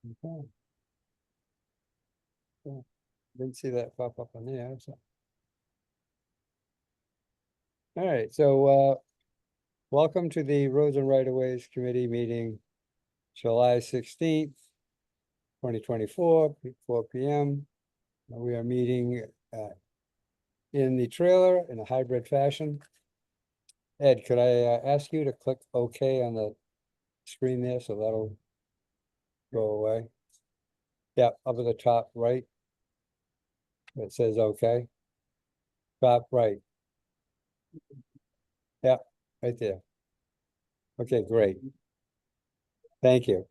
Okay. Yeah, didn't see that pop up on there, so. All right, so welcome to the Roads and Right of Ways Committee meeting, July 16th, 2024, 4 p.m. We are meeting in the trailer in a hybrid fashion. Ed, could I ask you to click OK on the screen there, so that'll go away? Yeah, up at the top right. It says OK. Top right. Yeah, right there. Okay, great. Thank you.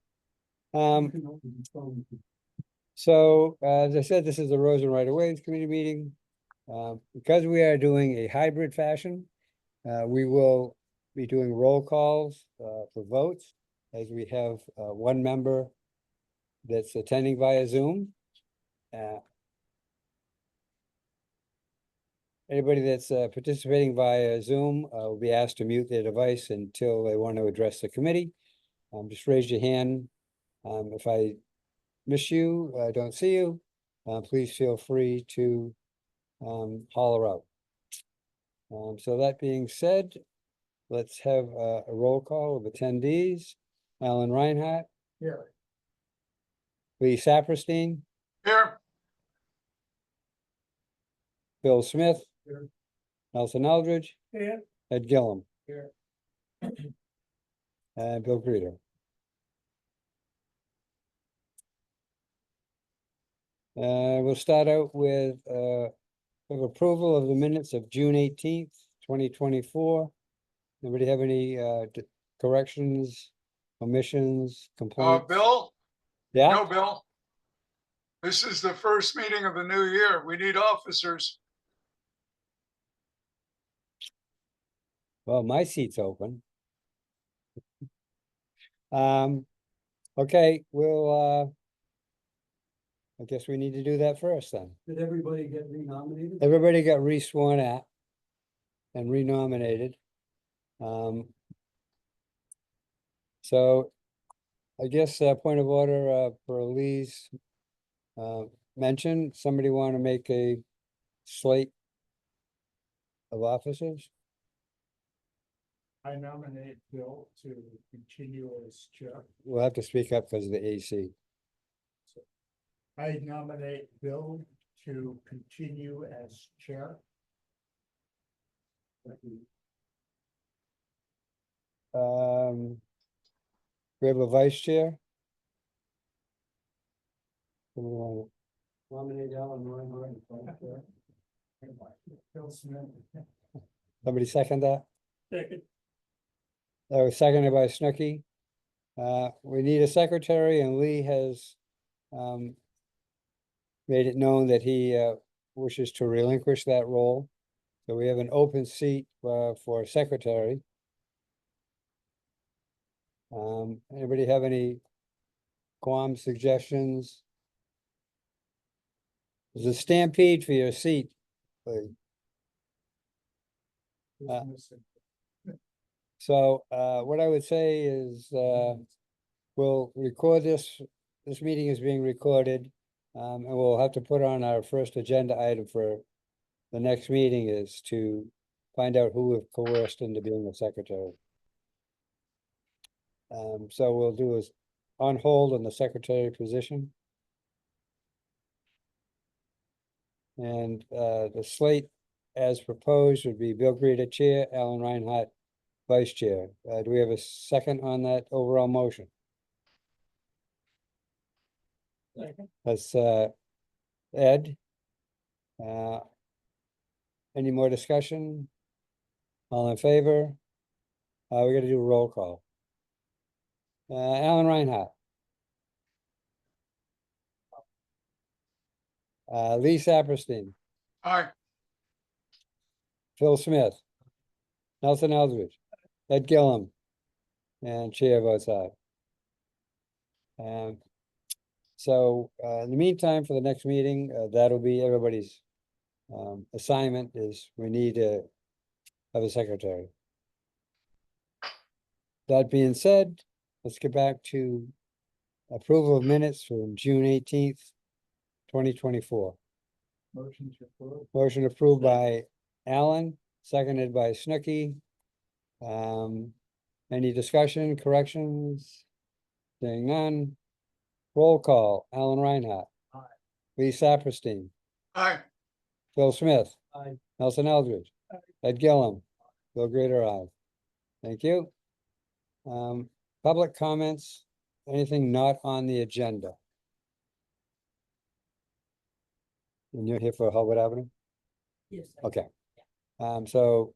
So as I said, this is the Roads and Right of Ways Committee meeting. Because we are doing a hybrid fashion, we will be doing roll calls for votes, as we have one member that's attending via Zoom. Anybody that's participating via Zoom will be asked to mute their device until they want to address the committee. Just raise your hand. If I miss you, I don't see you, please feel free to holler out. So that being said, let's have a roll call of attendees. Alan Reinhardt. Here. Lee Saperstein. Here. Bill Smith. Here. Nelson Eldridge. Here. Ed Gillum. Here. And Bill Creeder. We'll start out with approval of the minutes of June 18th, 2024. Anybody have any corrections, omissions, complaints? Bill? Yeah, No, Bill. This is the first meeting of the new year. We need officers. well, my seat's open. Okay, we'll I guess we need to do that first then. Did everybody get renominated? Everybody got re-sworn at and renominated. So I guess point of order for Lee's mention, somebody want to make a slate of officers? I nominate Bill to continue as chair. We'll have to speak up because of the AC. I nominate Bill to continue as chair. We have a vice chair. Nominate Alan Reinhardt as vice chair. Bill Smith. Somebody second that? Second. That was seconded by Snooky. We need a secretary, and Lee has made it known that he wishes to relinquish that role. So we have an open seat for secretary. Anybody have any qualms, suggestions? There's a stampede for your seat, Lee. So what I would say is we'll record this. This meeting is being recorded, and we'll have to put on our first agenda item for the next meeting is to find out who we've coerced into being the secretary. So we'll do is on hold on the secretary position. And the slate as proposed would be Bill Creeder chair, Alan Reinhardt vice chair. Do we have a second on that overall motion? Second. That's Ed. Any more discussion? All in favor? We gotta do a roll call. Alan Reinhardt. Lee Saperstein. Aye. Phil Smith. Nelson Eldridge. Ed Gillum. And chair votes aye. So in the meantime, for the next meeting, that'll be everybody's assignment is we need to have a secretary. That being said, let's get back to approval of minutes from June 18th, 2024. Motion to approve. Motion approved by Alan, seconded by Snooky. Any discussion, corrections? Seeing none. Roll call, Alan Reinhardt. Aye. Lee Saperstein, Aye. Phil Smith, Aye. Nelson Eldridge, Ed Gillum, Bill Grader, aye. Thank you. Public comments, anything not on the agenda? And you're here for Hubbard Avenue? Yes. Okay. So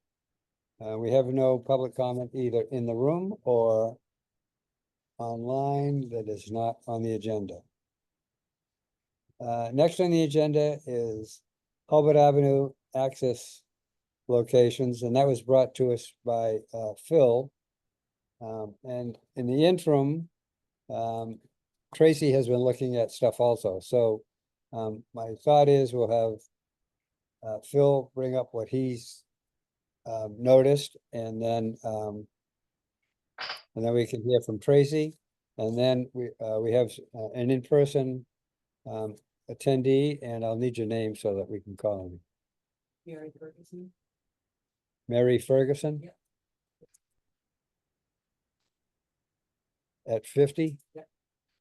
we have no public comment either in the room or online that is not on the agenda. Next on the agenda is Hubbard Avenue access locations, and that was brought to us by Phil. And in the interim, Tracy has been looking at stuff also, so my thought is we'll have Phil bring up what he's noticed, and then we can hear from Tracy, and then we have an in-person attendee, and I'll need your name so that we can call him. Mary Ferguson. Mary Ferguson? Yep. At 50? Yep.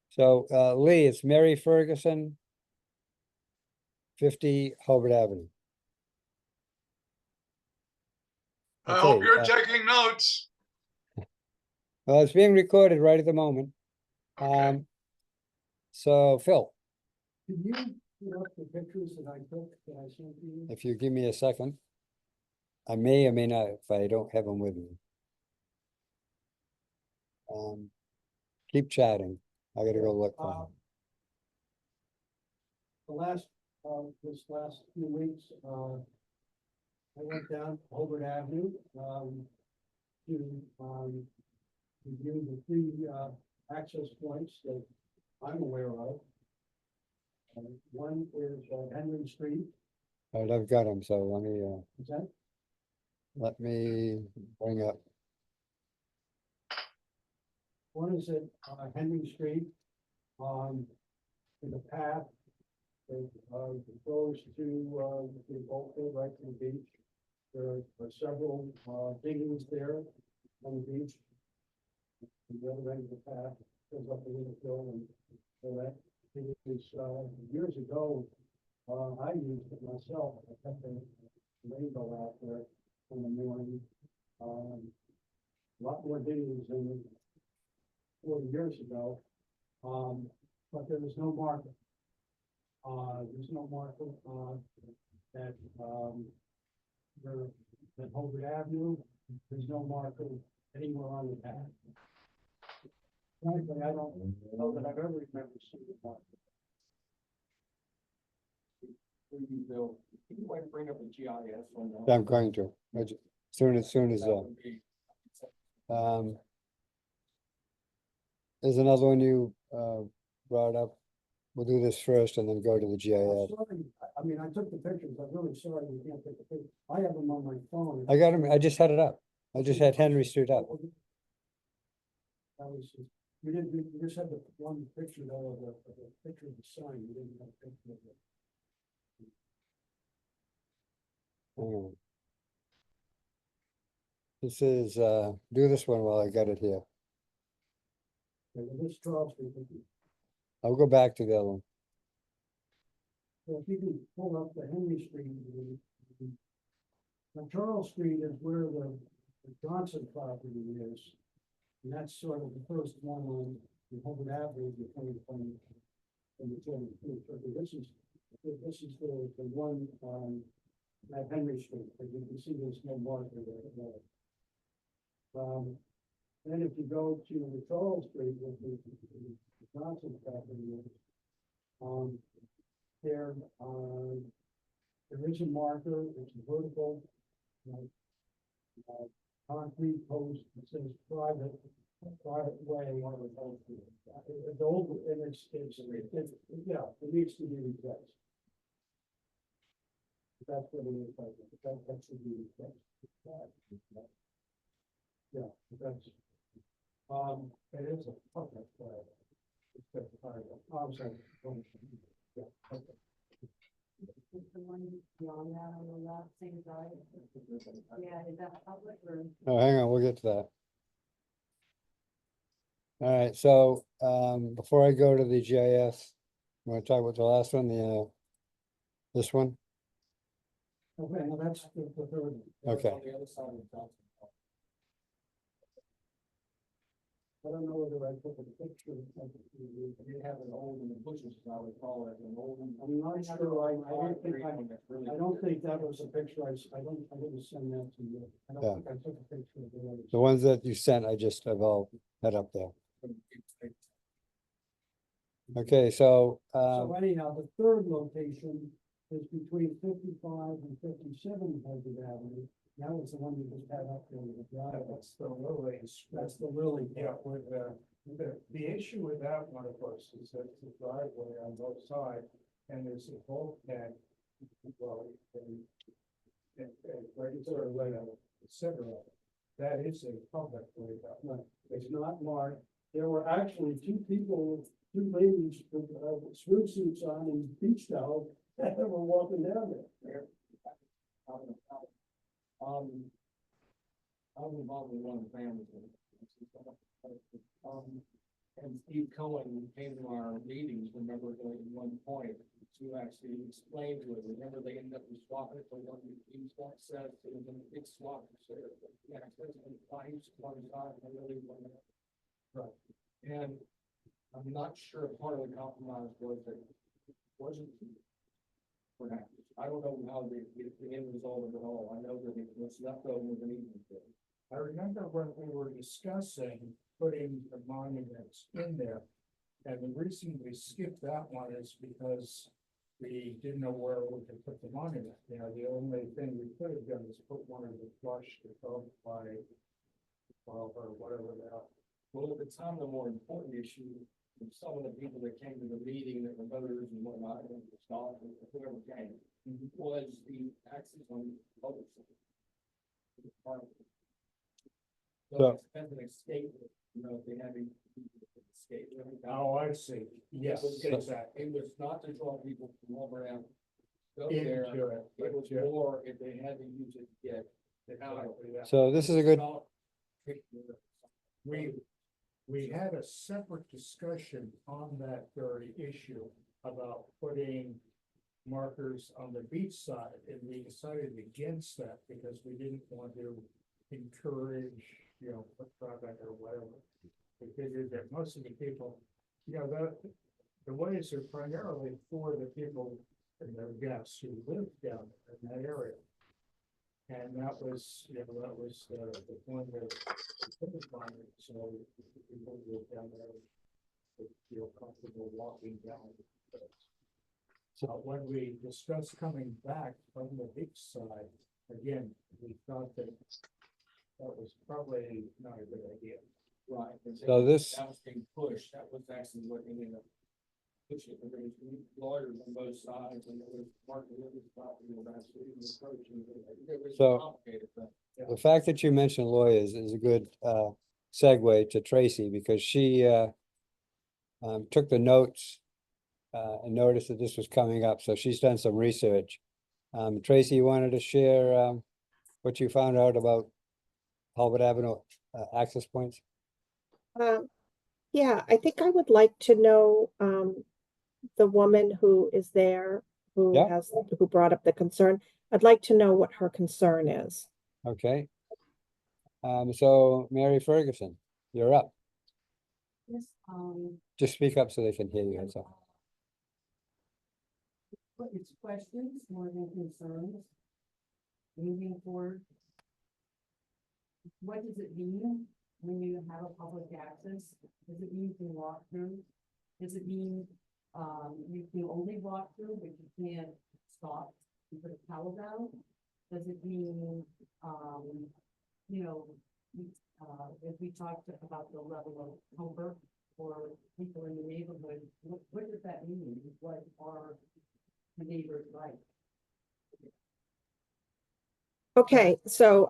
So Lee, it's Mary Ferguson, 50 Hobart Avenue. I hope Okay, you're taking notes. well, it's being recorded right at the moment. Okay. So Phil, Can you put up the pictures that I took that I sent you? if you give me a second, I may or may not if I don't have them with me. Keep chatting. I gotta go look for them. This last few weeks, I went down Hobart Avenue, to, review the three, access points that I'm aware of. One is, Henry Street, All right, I've got them, so is that? let me bring up. One is at, Henry Street, in the path that, goes to, the Oakville, right to the beach. There are several, diggings there on the beach. And the other end of the path goes up a little hill, and so that, it was, years ago, I used it myself. I kept the rainbow out there in the morning. A lot more diggings than 40 years ago, but there was no marker. There's no marker, that, that Hobart Avenue, there's no marker anywhere on the path. Frankly, I don't know that I've ever remembered seeing a marker. Bill, can you bring up a GIS on that? I'm going to, soon as there's another one you brought up. We'll do this first and then go to the I'm GIS. sorry. I mean, I took the pictures. I'm really sorry we can't take the pictures. I have them on my phone. I got them, I just had it up. I just had Henry Street up. That was just, you just had the one picture though of the picture of the sign. You didn't have a picture of it. Hang on. This is, do this one while I got it here. Okay, well, this Charles Street, I'll go back to the other one. so if you can pull up the Henry Street. Now Charles Street is where the Johnson property is. And that's sort of the first one on the Hobart Avenue between and the 22. So this is the one at Henry Street. As you can see, there's no marker there. Then if you go to the Charles Street, with the Johnson property, there is a marker, it's a vertical, concrete post that says private way. It's old, and it's, yeah, it needs to be replaced. That's what it is, that should be replaced. Yeah, that's, it is a public way. I'm sorry. Yeah, okay. Is the one beyond that on the left, same side? Yeah, is that public or? Oh, hang on, we'll get to that. All right, so, before I go to the GIS, you wanna talk about the last one, this one? Okay, now that's the third. Okay. On the other side of the top. I don't know whether I put the picture, you have an old in the bushes, as I would call it, an old. I'm not sure, I don't think that was a picture, I didn't send that to you. I Yeah. don't think I took a picture of the others. The ones that you sent, have all had up there. Okay, so, So anyhow, the third location is between 55 and 57 Pleasant Avenue. That was the one you just had up there with the drive. That's the Lily. That's the Lily. Yeah, with the issue with that one, of course, is that it's a driveway on both sides, and there's a bulkhead. Well, and regular way, et cetera. That is a public way. It's not marked. There were actually two people, two ladies with swimsuits on and beach towels that were walking down there. I'm involved in one of the families. And Steve Cohen came to our meetings, remember, at one point, to actually explain to it, remember they ended up swapping it for one, he swap said, it was a big swap. So, yeah, it was one side, I really wanted. Right, and I'm not sure part of the compromise was that it wasn't. Perhaps, I don't know how the end result of it all, I know that it was left over an evening. I remember when we were discussing putting the monuments in there. And the reason we skipped that one is because we didn't know where we could put the monument. You know, the only thing we could have done is put one of the flush above by 12 or whatever they are. Well, at the time, the more important issue, some of the people that came to the meeting that were voters and whatnot, and Scott, and whoever came, was the access on the other side. So it's an escape, you know, if they had a escape. Oh, I see. Yes, exactly. It was not to draw people from over around. Go there. It was more if they had to use it to get out. so this is a good, We had a separate discussion on that very issue about putting markers on the beach side, and we decided against that because we didn't want to encourage, you know, foot traffic or whatever. We figured that most of the people, you know, the ways are primarily for the people and their guests who live down in that area. And that was, you know, that was the point of so people who live down there would feel comfortable walking down. So when we discussed coming back from the beach side, again, we thought that that was probably not a good idea. Right. So this- That was being pushed, that was actually what ended up pushing it. There was lawyers on both sides, and there was Martin Luther's property, and that's what he was approaching. It was So- complicated, but. the fact that you mentioned lawyers is a good, segue to Tracy, because she, took the notes, and noticed that this was coming up, so she's done some research. Tracy, you wanted to share, what you found out about Talbot Avenue, access points? Yeah, I think I would like to know, the woman who is there, Yeah. who brought up the concern. I'd like to know what her concern is. Okay. So Mary Ferguson, you're up. Yes, Just speak up so they can hear you, that's all. but it's questions more than concerns. Moving forward. What does it mean when you have a public access? Does it mean you can walk through? Does it mean, you can only walk through, but you can't stop and put a towel down? Does it mean, you know, if we talked about the level of comfort for people in the neighborhood, what does that mean? What are the neighbors like? Okay, so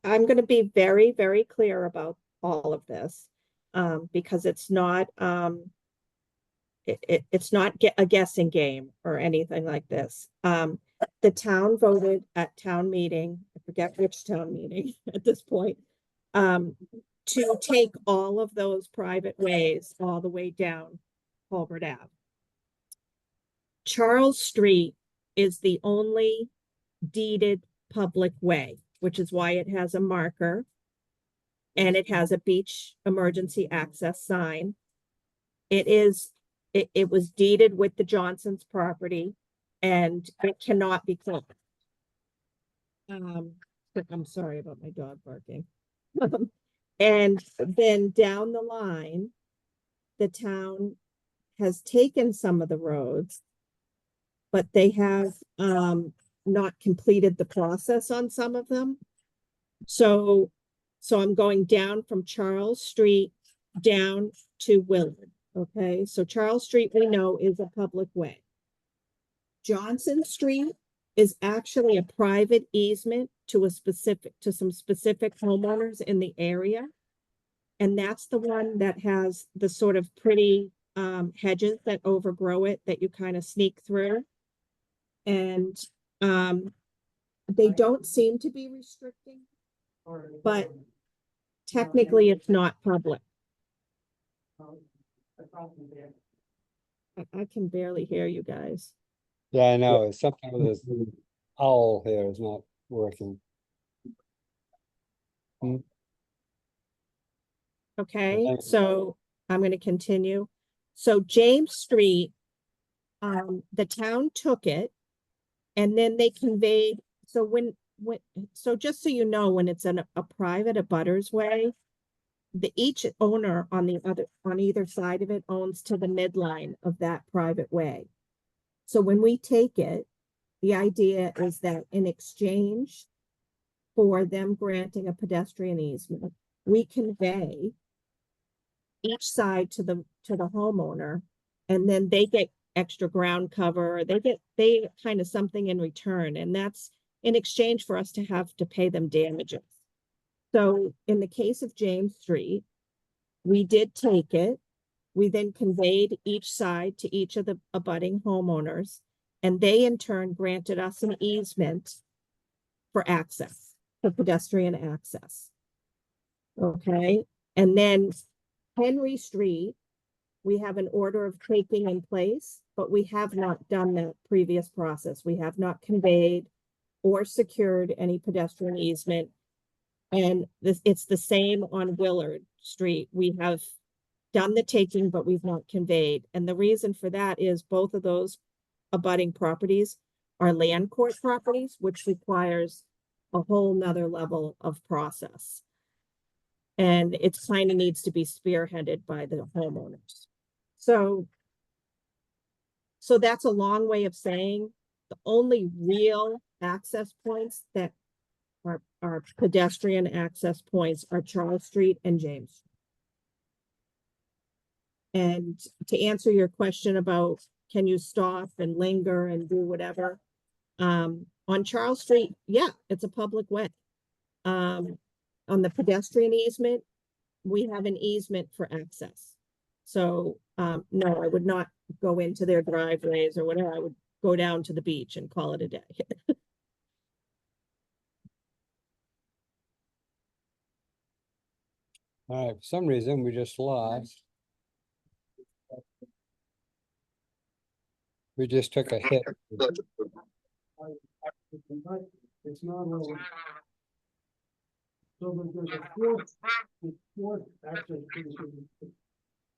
I'm going to be very, very clear about all of this, because it's not, it's not a guessing game or anything like this. The town voted at town meeting, I forget which town meeting at this point, to take all of those private ways all the way down Colbert Ave. Charles Street is the only deeded public way, which is why it has a marker and it has a beach emergency access sign. It was deeded with the Johnson's property and it cannot be closed. I'm sorry about my dog barking. And then down the line, the town has taken some of the roads, but they have not completed the process on some of them. So I'm going down from Charles Street down to Willard. Okay, so Charles Street we know is a public way. Johnson Street is actually a private easement to some specific homeowners in the area. And that's the one that has the sort of pretty hedges that overgrow it that you kind of sneak through. And they don't seem to be restricting, but technically it's not public. I can barely hear you guys. Yeah, I know, it's something with this owl here is not working. Okay, Okay. so I'm going to continue. So James Street, the town took it and then they conveyed, so so just so you know, when it's a private abutters way, each owner on either side of it owns to the midline of that private way. So when we take it, the idea is that in exchange for them granting a pedestrian easement, we convey each side to the homeowner, and then they get extra ground cover. They get kind of something in return, and that's in exchange for us to have to pay them damages. So in the case of James Street, we did take it. We then conveyed each side to each of the abutting homeowners, and they in turn granted us an easement for access, for pedestrian access. Okay, and then Henry Street, we have an order of taking in place, but we have not done that previous process. We have not conveyed or secured any pedestrian easement. And it's the same on Willard Street. We have done the taking, but we've not conveyed. And the reason for that is both of those abutting properties are land court properties, which requires a whole nother level of process. And it kind of needs to be spearheaded by the homeowners. So that's a long way of saying the only real access points that are pedestrian access points are Charles Street and James. And to answer your question about can you stop and linger and do whatever, on Charles Street, yeah, it's a public way. On the pedestrian easement, we have an easement for access. So no, I would not go into their driveways or whatever. I would go down to the beach and call it a day. All right, for some reason, we just lost. We just took a hit. It's not really. So there's a fourth access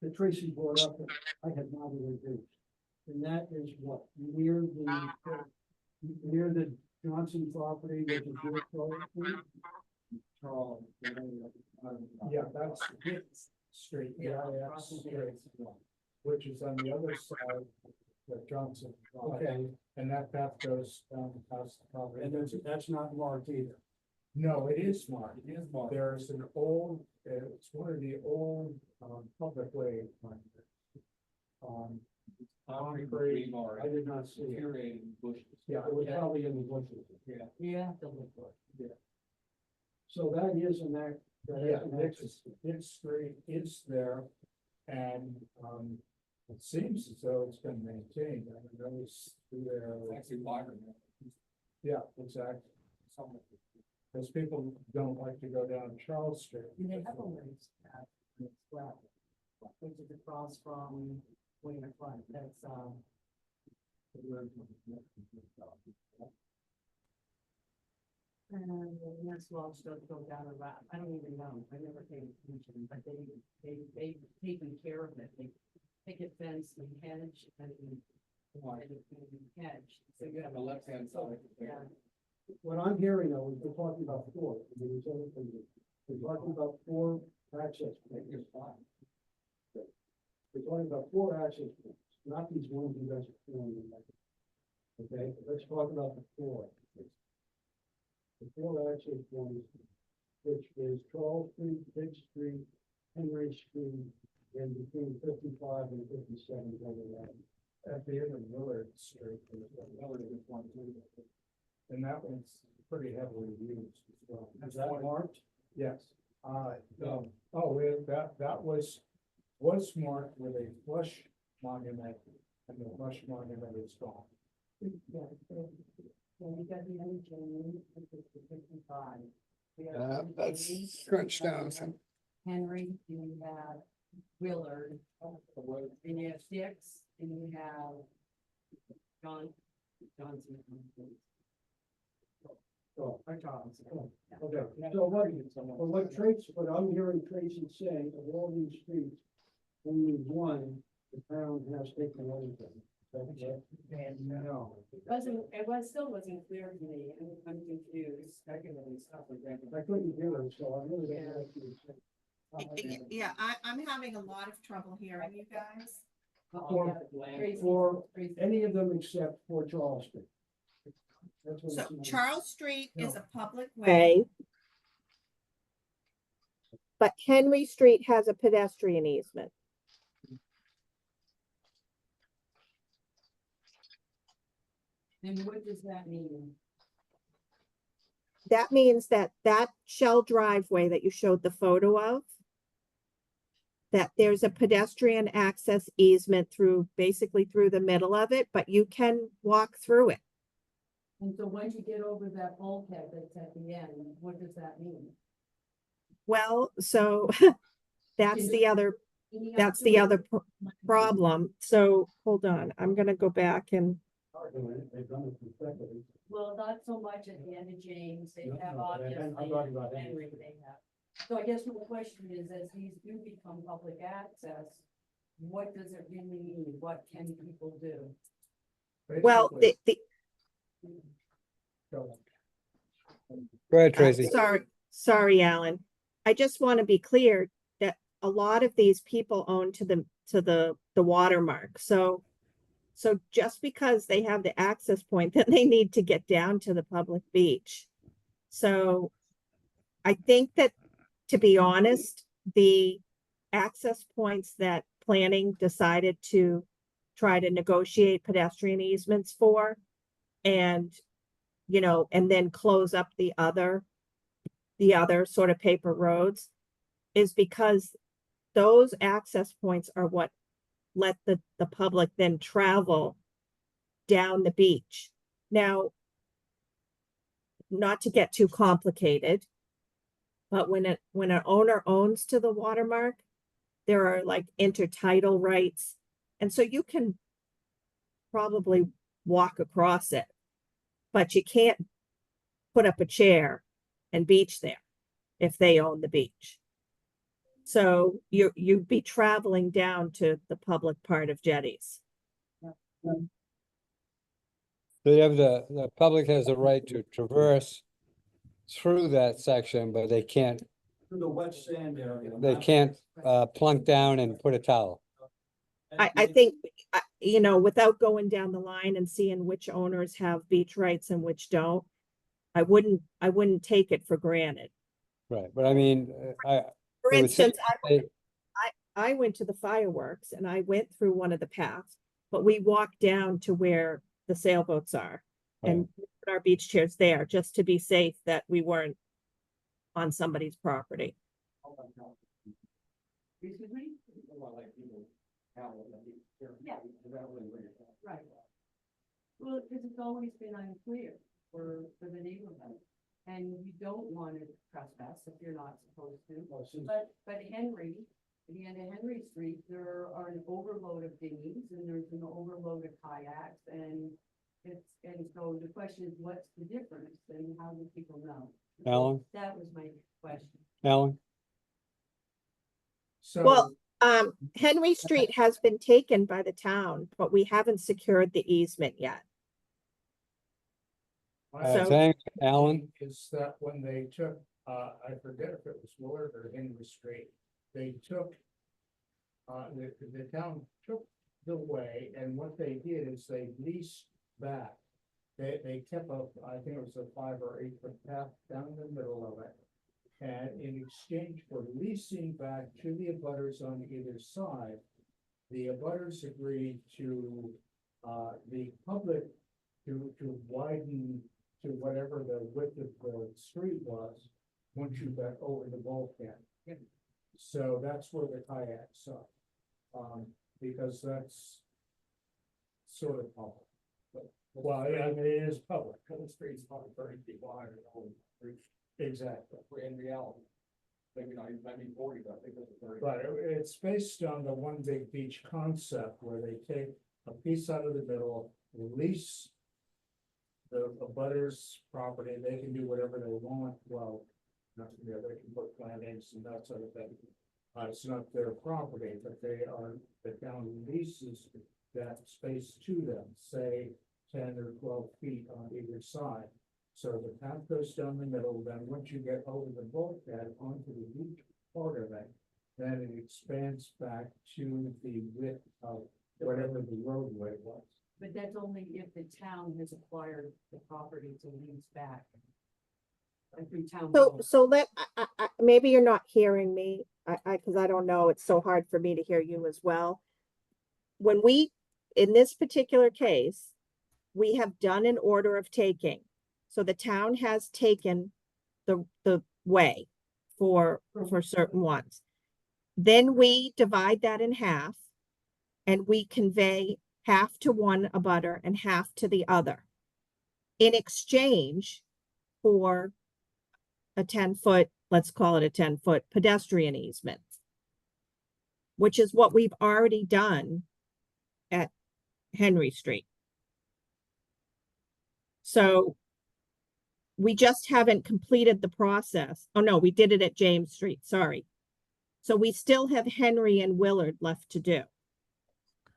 that Tracy brought up that I had not introduced. And that is what, near the Johnson property, there's a good property. Yeah, that's Hicks Street, which is on the other side of Johnson. Okay. And that path goes down past the property. And that's not marked either. No, it is marked. It is marked. There's an old, it's one of the old public ways. I did not see it. Yeah, it was probably in the bushes. Yeah. So that is an act. Hicks Street is there, and It seems as though it's been maintained. I mean, those there. Actually, yeah, exactly. Because people don't like to go down Charles Street. And they have a ways path as well, which is across from Waterfront, that's, and that's Welch does go down around, I don't even know, I never paid attention, but they've taken care of it, they pick it fence and hedge and hedge, so you have a left-hand side. Yeah. What I'm hearing though, is we're talking about four. I mean, there's other things. We're talking about four access points. We're talking about four access points, not these ones you guys are filling in. Okay, let's talk about the four. The four access points, which is Charles Street, Big Street, Henry Street, and between 55 and 57 over that. At the end of Willard Street, Willard is one too. And that one's pretty heavily used as well. Is that marked? Yes. No. Oh, that was marked with a flush monument, and the flush monument is gone. Yeah, so you got the other Jamie, which is the 55. We have That's Jamie, scrunched we have down some. Henry, and you have Willard, and you have Dix, and you have Johnson. Oh, Or Charles. Yeah. okay, so what I'm hearing Tracy saying, of all these streets, only one, the town has taken over them. No. It still wasn't clear to me, I'm confused. I couldn't hear it, so I really don't know what you were saying. Yeah, I'm having a lot of trouble hearing you guys. For any of them except for Charles Street. That's what So it's saying. Charles Street is No. a public way. But Henry Street has a pedestrian easement. And what does that mean? That means that shell driveway that you showed the photo of, that there's a pedestrian access easement through, basically through the middle of it, but you can walk through it. And so once you get over that bulkhead that's at the end, what does that mean? Well, so that's Is the it- other, You have that's to- the other problem. So hold on, I'm gonna go back and, They've done it consecutively. Well, not so much at the end of James, they No, have no, but obviously, I'm talking about Henry, they have. So I guess my question is, as these do become public access, what does it really mean? What can people do? well, Basically, the, Go ahead, Tracy. sorry, Alan. I just want to be clear that a lot of these people own to the watermark. So just because they have the access point, then they need to get down to the public beach. So I think that, to be honest, the access points that planning decided to try to negotiate pedestrian easements for, and, you know, and then close up the other sort of paper roads, is because those access points are what let the public then travel down the beach. Now, not to get too complicated, but when an owner owns to the watermark, there are like intertidal rights. And so you can probably walk across it, but you can't put up a chair and beach there if they own the beach. So you'd be traveling down to the public part of jetties. So you have the public has the right to traverse through that section, but they can't through the wet sand area. plunk down and put a towel. I think, you know, without going down the line and seeing which owners have beach rights and which don't, I wouldn't take it for granted. Right, but I mean, For it would seem instance, like I went to the fireworks and I went through one of the paths, but we walked down to where the sailboats are and put our beach chairs there just to be safe that we weren't on somebody's property. Excuse me? Yeah. Right. Well, because it's always been unclear for the neighborhood. And you don't want to trespass if you're not supposed to. But Henry, at the end of Henry Street, there are an overload of dinghies and there's an overload of kayaks and so the question is, what's the difference and how do people know? Alan, That was my question. Alan, Well, So, Henry Street has been taken by the town, but we haven't secured the easement yet. my So- saying, Alan, is that when they took, I forget if it was Willard or Henry Street, they took, the town took the way, and what they did is they leased back. They kept up, I think it was a 5 or 8 foot path down the middle of it. And in exchange for leasing back to the abutters on either side, the abutters agreed to, the public to widen to whatever the width of the street was, once you got over the bulkhead. So that's where the kayaks are, because that's sort of public. Well, yeah, I mean, it is public. The street's probably 30 feet wide or the whole street, Exactly. in reality. Maybe not, maybe 40, but I think it's 30. But it's based on the one big beach concept where they take a piece out of the middle, release the abutters property, they can do whatever they want, well, not, you know, they can put plantings and that sort of thing. It's not their property, but the town releases that space to them, say 10 or 12 feet on either side. So the path goes down the middle, then once you get over the bulkhead onto the beach part of it, then it expands back to the width of whatever the roadway was. But that's only if the town has acquired the property to lease back. Like through town. So, road. so maybe you're not hearing me, cause I don't know, it's so hard for me to hear you as well. When in this particular case, we have done an order of taking. So the town has taken the way for certain ones. Then we divide that in half and we convey half to one abutter and half to the other in exchange for a 10-foot, let's call it a 10-foot pedestrian easement, which is what we've already done at Henry Street. So we just haven't completed the process. Oh no, we did it at James Street, sorry. So we still have Henry and Willard left to do.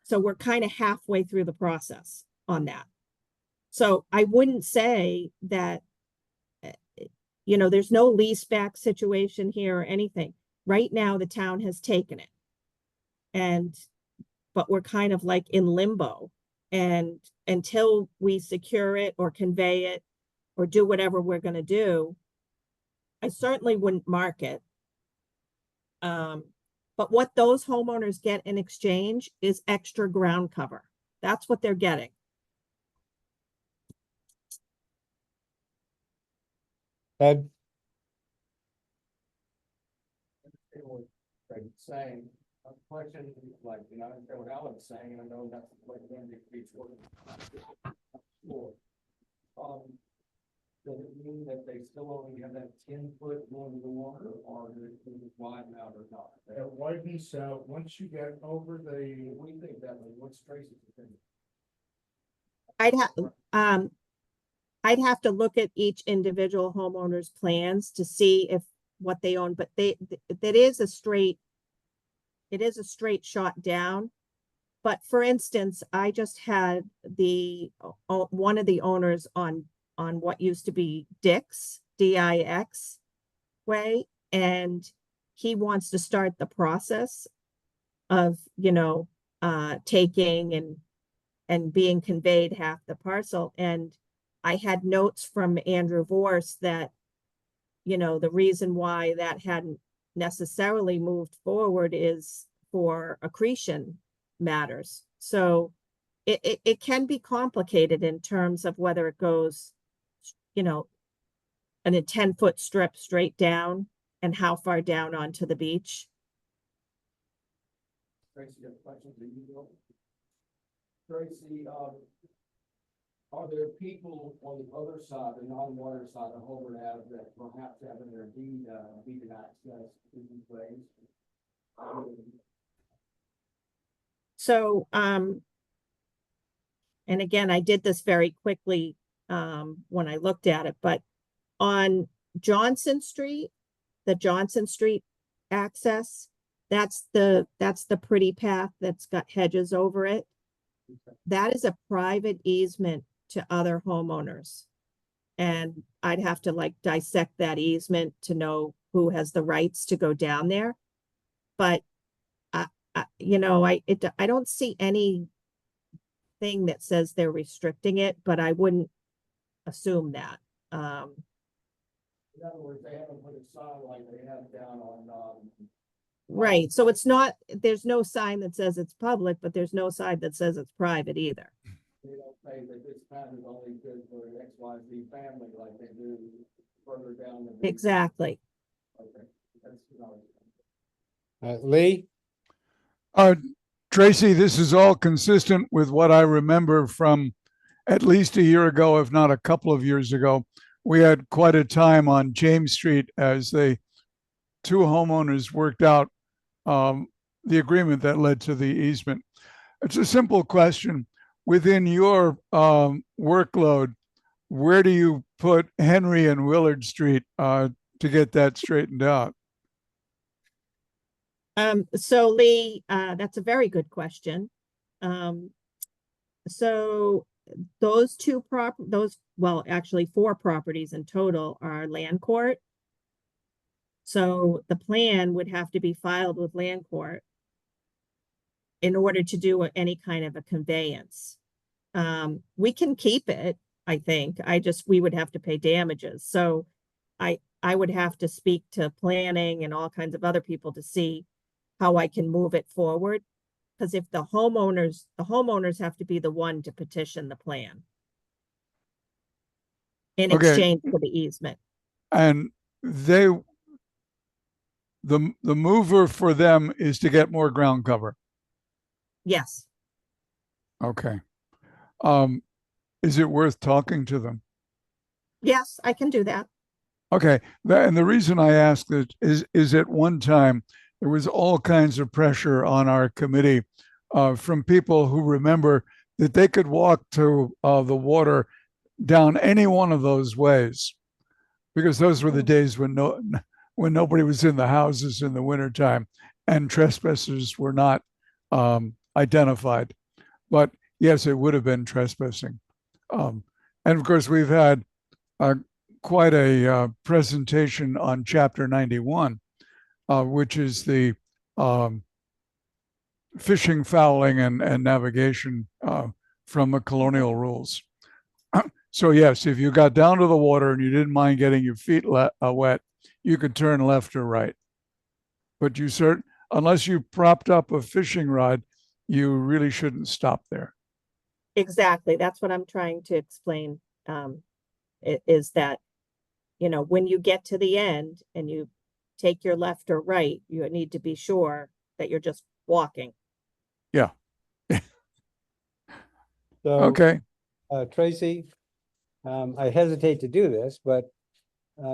So we're kind of halfway through the process on that. So I wouldn't say that, there's no lease back situation here or anything. Right now, the town has taken it. But we're kind of like in limbo. And until we secure it or convey it or do whatever we're going to do, I certainly wouldn't mark it. But what those homeowners get in exchange is extra ground cover. That's what they're getting. Ed, Like saying, a question, like, I understand what Alan's saying, and I know that's like the end of the beach order. Sure. Does it mean that they still only have that 10-foot going to the water, or does it widen out or not? It widens out once you get over the, We think that, like, what's Tracy's opinion? I'd have to look at each individual homeowner's plans to see if what they own, but it is a straight shot down. But for instance, I just had one of the owners on what used to be Dick's, DIX way, and he wants to start the process of, taking and being conveyed half the parcel. And I had notes from Andrew Vorse that, the reason why that hadn't necessarily moved forward is for accretion matters. So it can be complicated in terms of whether it goes, in a 10-foot strip straight down and how far down onto the beach. Tracy, have questions that you go? Tracy, are there people on the other side, the non-water side of Hobart Ave that perhaps have in their deed access to these ways? So, and again, I did this very quickly, when I looked at it, but on Johnson Street, the Johnson Street access, that's the pretty path that's got hedges over it. That is a private easement to other homeowners. And I'd have to like dissect that easement to know who has the rights to go down there. But you know, I don't see anything that says they're restricting it, but I wouldn't assume that. In other words, they haven't put a sign like they have down on, Right. So it's not, there's no sign that says it's public, but there's no sign that says it's private either. they don't say that this path is only good for X, Y, Z family like they do further down the. beach. Exactly. Okay, that's, you know. Lee? Tracy, this is all consistent with what I remember from at least a year ago, if not a couple of years ago. We had quite a time on James Street as the two homeowners worked out the agreement that led to the easement. It's a simple question. Within your workload, where do you put Henry and Willard Street to get that straightened out? So Lee, that's a very good question. So those well, actually 4 properties in total are land court. So the plan would have to be filed with land court in order to do any kind of a conveyance. We can keep it, I think. We would have to pay damages. So I would have to speak to planning and all kinds of other people to see how I can move it forward. Because if the homeowners have to be the one to petition the plan in Okay. exchange for the easement. And the mover for them is to get more ground cover. Yes. Okay. Is it worth talking to them? Yes, I can do that. Okay. And the reason I ask that is at one time there was all kinds of pressure on our committee from people who remember that they could walk to the water down any one of those ways, because those were the days when nobody was in the houses in the wintertime and trespassers were not identified. But yes, it would have been trespassing. And of course, we've had quite a presentation on Chapter 91, which is the fishing, fouling, and navigation from the colonial rules. So yes, if you got down to the water and you didn't mind getting your feet wet, you could turn left or right. But unless you propped up a fishing rod, you really shouldn't stop there. Exactly. That's what I'm trying to explain. Is that, you know, when you get to the end and you take your left or right, you need to be sure that you're just walking. Yeah. So, Okay. Tracy, I hesitate to do this, but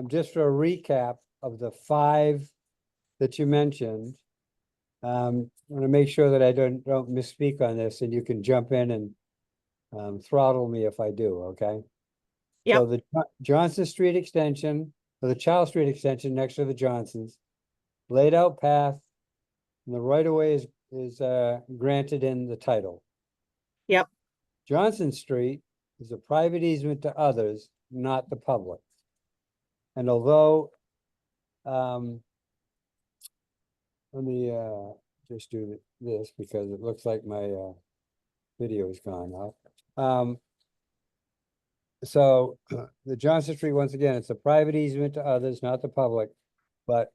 just for a recap of the 5 that you mentioned, I want to make sure that I don't misspeak on this, and you can jump in and throttle me if I do, okay? Yep. So the Johnson Street extension, or the Charles Street extension next to the Johnsons, laid out path, and the right of way is granted in the title. Yep. Johnson Street is a private easement to others, not the public. And although, let me just do this because it looks like my video is gone now. So the Johnson Street, once again, it's a private easement to others, not the public. But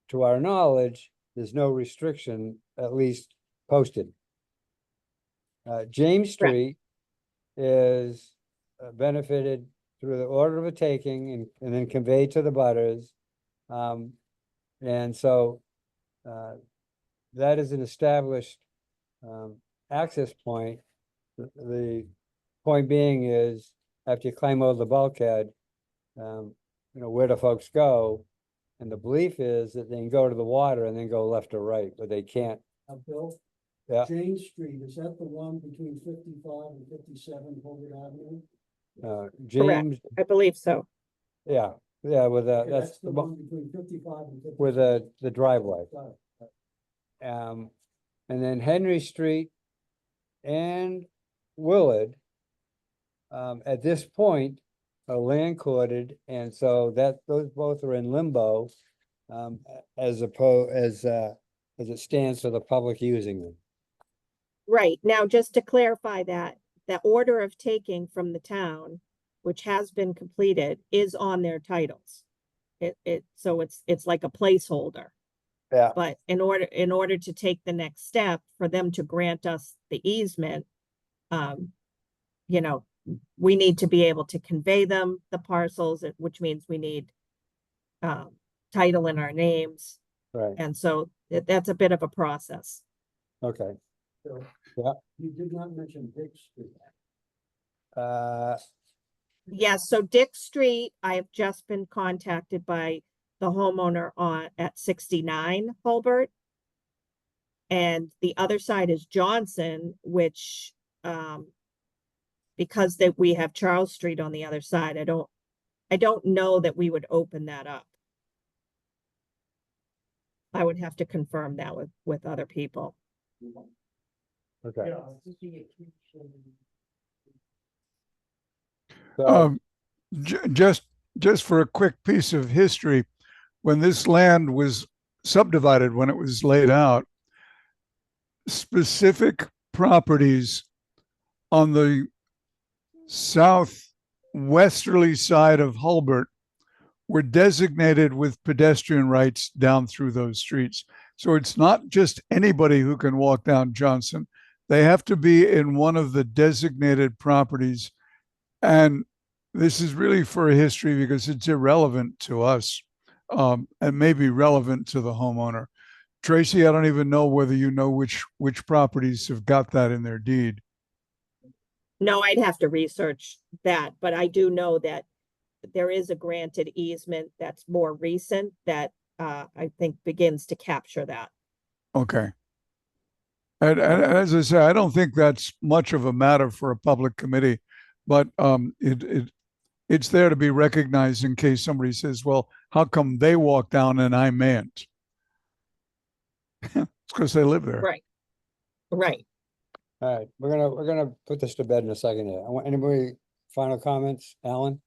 to our knowledge, there's no restriction, at least posted. James Street is benefited through the order of a taking and then conveyed to the butters. And so that is an established access point. The point being is, after you climb over the bulkhead, where do folks go? And the belief is that they can go to the water and then go left or right, but they can't. Bill? Yeah. Jane Street, is that the one between 55 and 57 Holbert Avenue? Correct, James, I believe so. yeah, with Okay, that's the one between 55 and 57. with the driveway. Got it. And then Henry Street and Willard, at this point, are land courted, and so those both are in limbo, as it stands for the public using them. Right, now, just to clarify that, the order of taking from the town, which has been completed, is on their titles. So it's like a placeholder. Yeah. But in order to take the next step, for them to grant us the easement, we need to be able to convey them the parcels, which means we need title in our names. Right, And so that's a bit of a process. okay. So, Yeah. You did not mention Dick Street. Yes, so Dick Street, I have just been contacted by the homeowner at 69 Hulbert. And the other side is Johnson, which, because we have Charles Street on the other side, I don't know that we would open that up. I would have to confirm that with other people. Okay. Yeah. So, Just for a quick piece of history, when this land was subdivided, when it was laid out, specific properties on the southwesterly side of Hulbert were designated with pedestrian rights down through those streets. So it's not just anybody who can walk down Johnson. They have to be in one of the designated properties. And this is really for history because it's irrelevant to us, and maybe relevant to the homeowner. Tracy, I don't even know whether you know which properties have got that in their deed. No, I'd have to research that, but I do know that there is a granted easement that's more recent that I think begins to capture that. Okay. And as I say, I don't think that's much of a matter for a public committee, but it's there to be recognized in case somebody says, well, how come they walk down and I mayn't? It's because they live there. Right. Right. all right, we're gonna put this to bed in a second here. Anybody, final comments, Alan?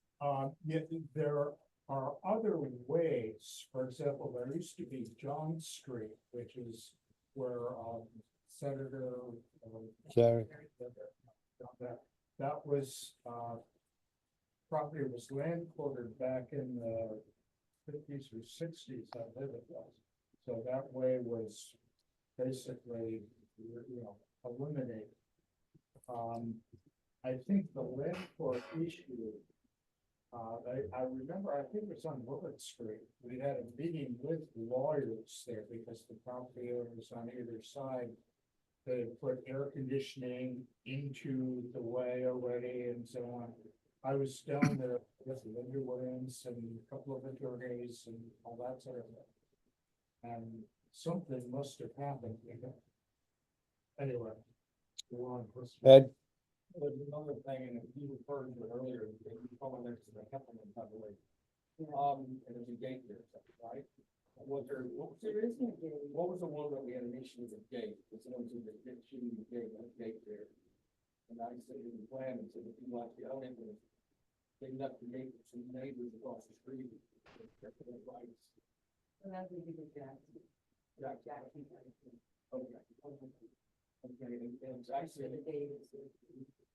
Yeah, there are other ways. For example, there used to be John Street, which is where Senator Jerry? that was property was land quartered back in the 50s or 60s, I believe it was. So that way was basically, eliminated. I think the land court issue, I remember, I think it was on Willard Street. We had a meeting with lawyers there because the property owners on either side, they put air conditioning into the way already and so on. I was down there with Linda Williams and a couple of attorneys and all that sort of thing. And something must have happened. Anyway. Ed? There's another thing, and you referred to it earlier, you call next to the Heffernan population. And there's a gate there, right? Was there, what was the one that we had an issue with the gate? Was the one who was shooting the gate, that gate there? And I said in the plan, and said, if you like the other, they left the gate with some neighbors across the street. Right. So that's what you did, Jack. Okay. Okay, and I said,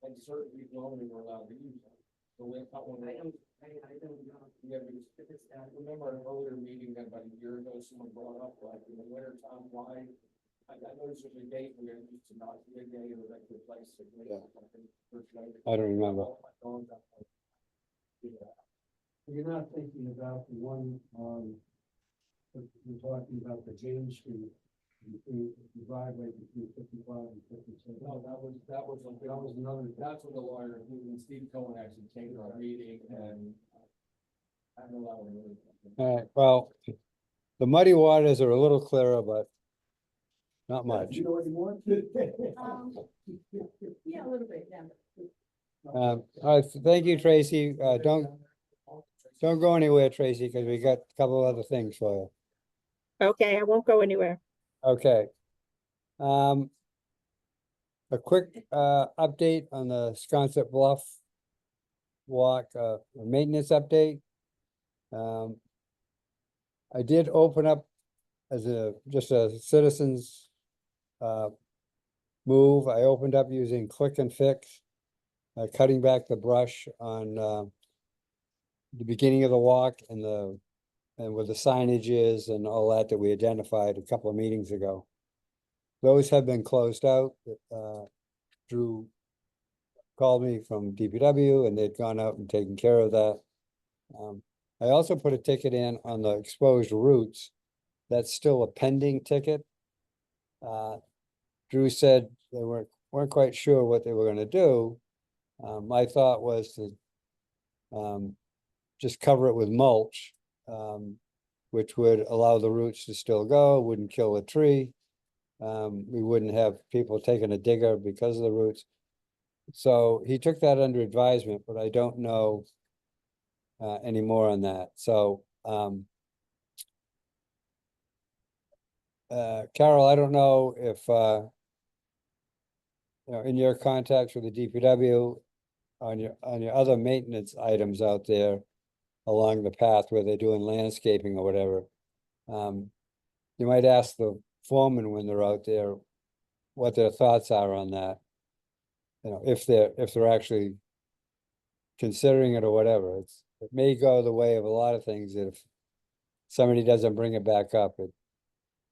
and certain people only were allowed to use them. So we thought one. I don't know. Yeah, because I remember an earlier meeting about a year ago, someone brought up like in the winter time, why? I noticed there's a gate we used to not be a gate or like replace it. Yeah. I don't remember. You're not thinking about the one on, you're talking about the James Street between the driveway between 55 and 56. No, that was another, that's what the lawyer, and Steve Cohen actually came to our meeting and I know that one really. All right, well, the muddy waters are a little clearer, but not much. You know what you want? Yeah, a little bit, yeah. All right, thank you, Tracy. Don't go anywhere, Tracy, because we got a couple other things for Okay, I won't go anywhere. you. Okay. A quick update on the Sconset Bluff walk, a maintenance update. I did open up as just a citizens move. I opened up using click and fix, cutting back the brush on the beginning of the walk and with the signages and all that we identified a couple of meetings ago. Those have been closed out. Drew called me from DPW and they'd gone out and taken care of that. I also put a ticket in on the exposed routes. That's still a pending ticket. Drew said they weren't quite sure what they were gonna do. My thought was to just cover it with mulch, which would allow the roots to still go, wouldn't kill a tree. We wouldn't have people taking a digger because of the roots. So he took that under advisement, but I don't know any more on that. So Carol, I don't know if you know, in your contacts with the DPW on your other maintenance items out there along the path where they're doing landscaping or whatever. You might ask the foreman when they're out there what their thoughts are on that. You know, if they're actually considering it or whatever. It may go the way of a lot of things if somebody doesn't bring it back up.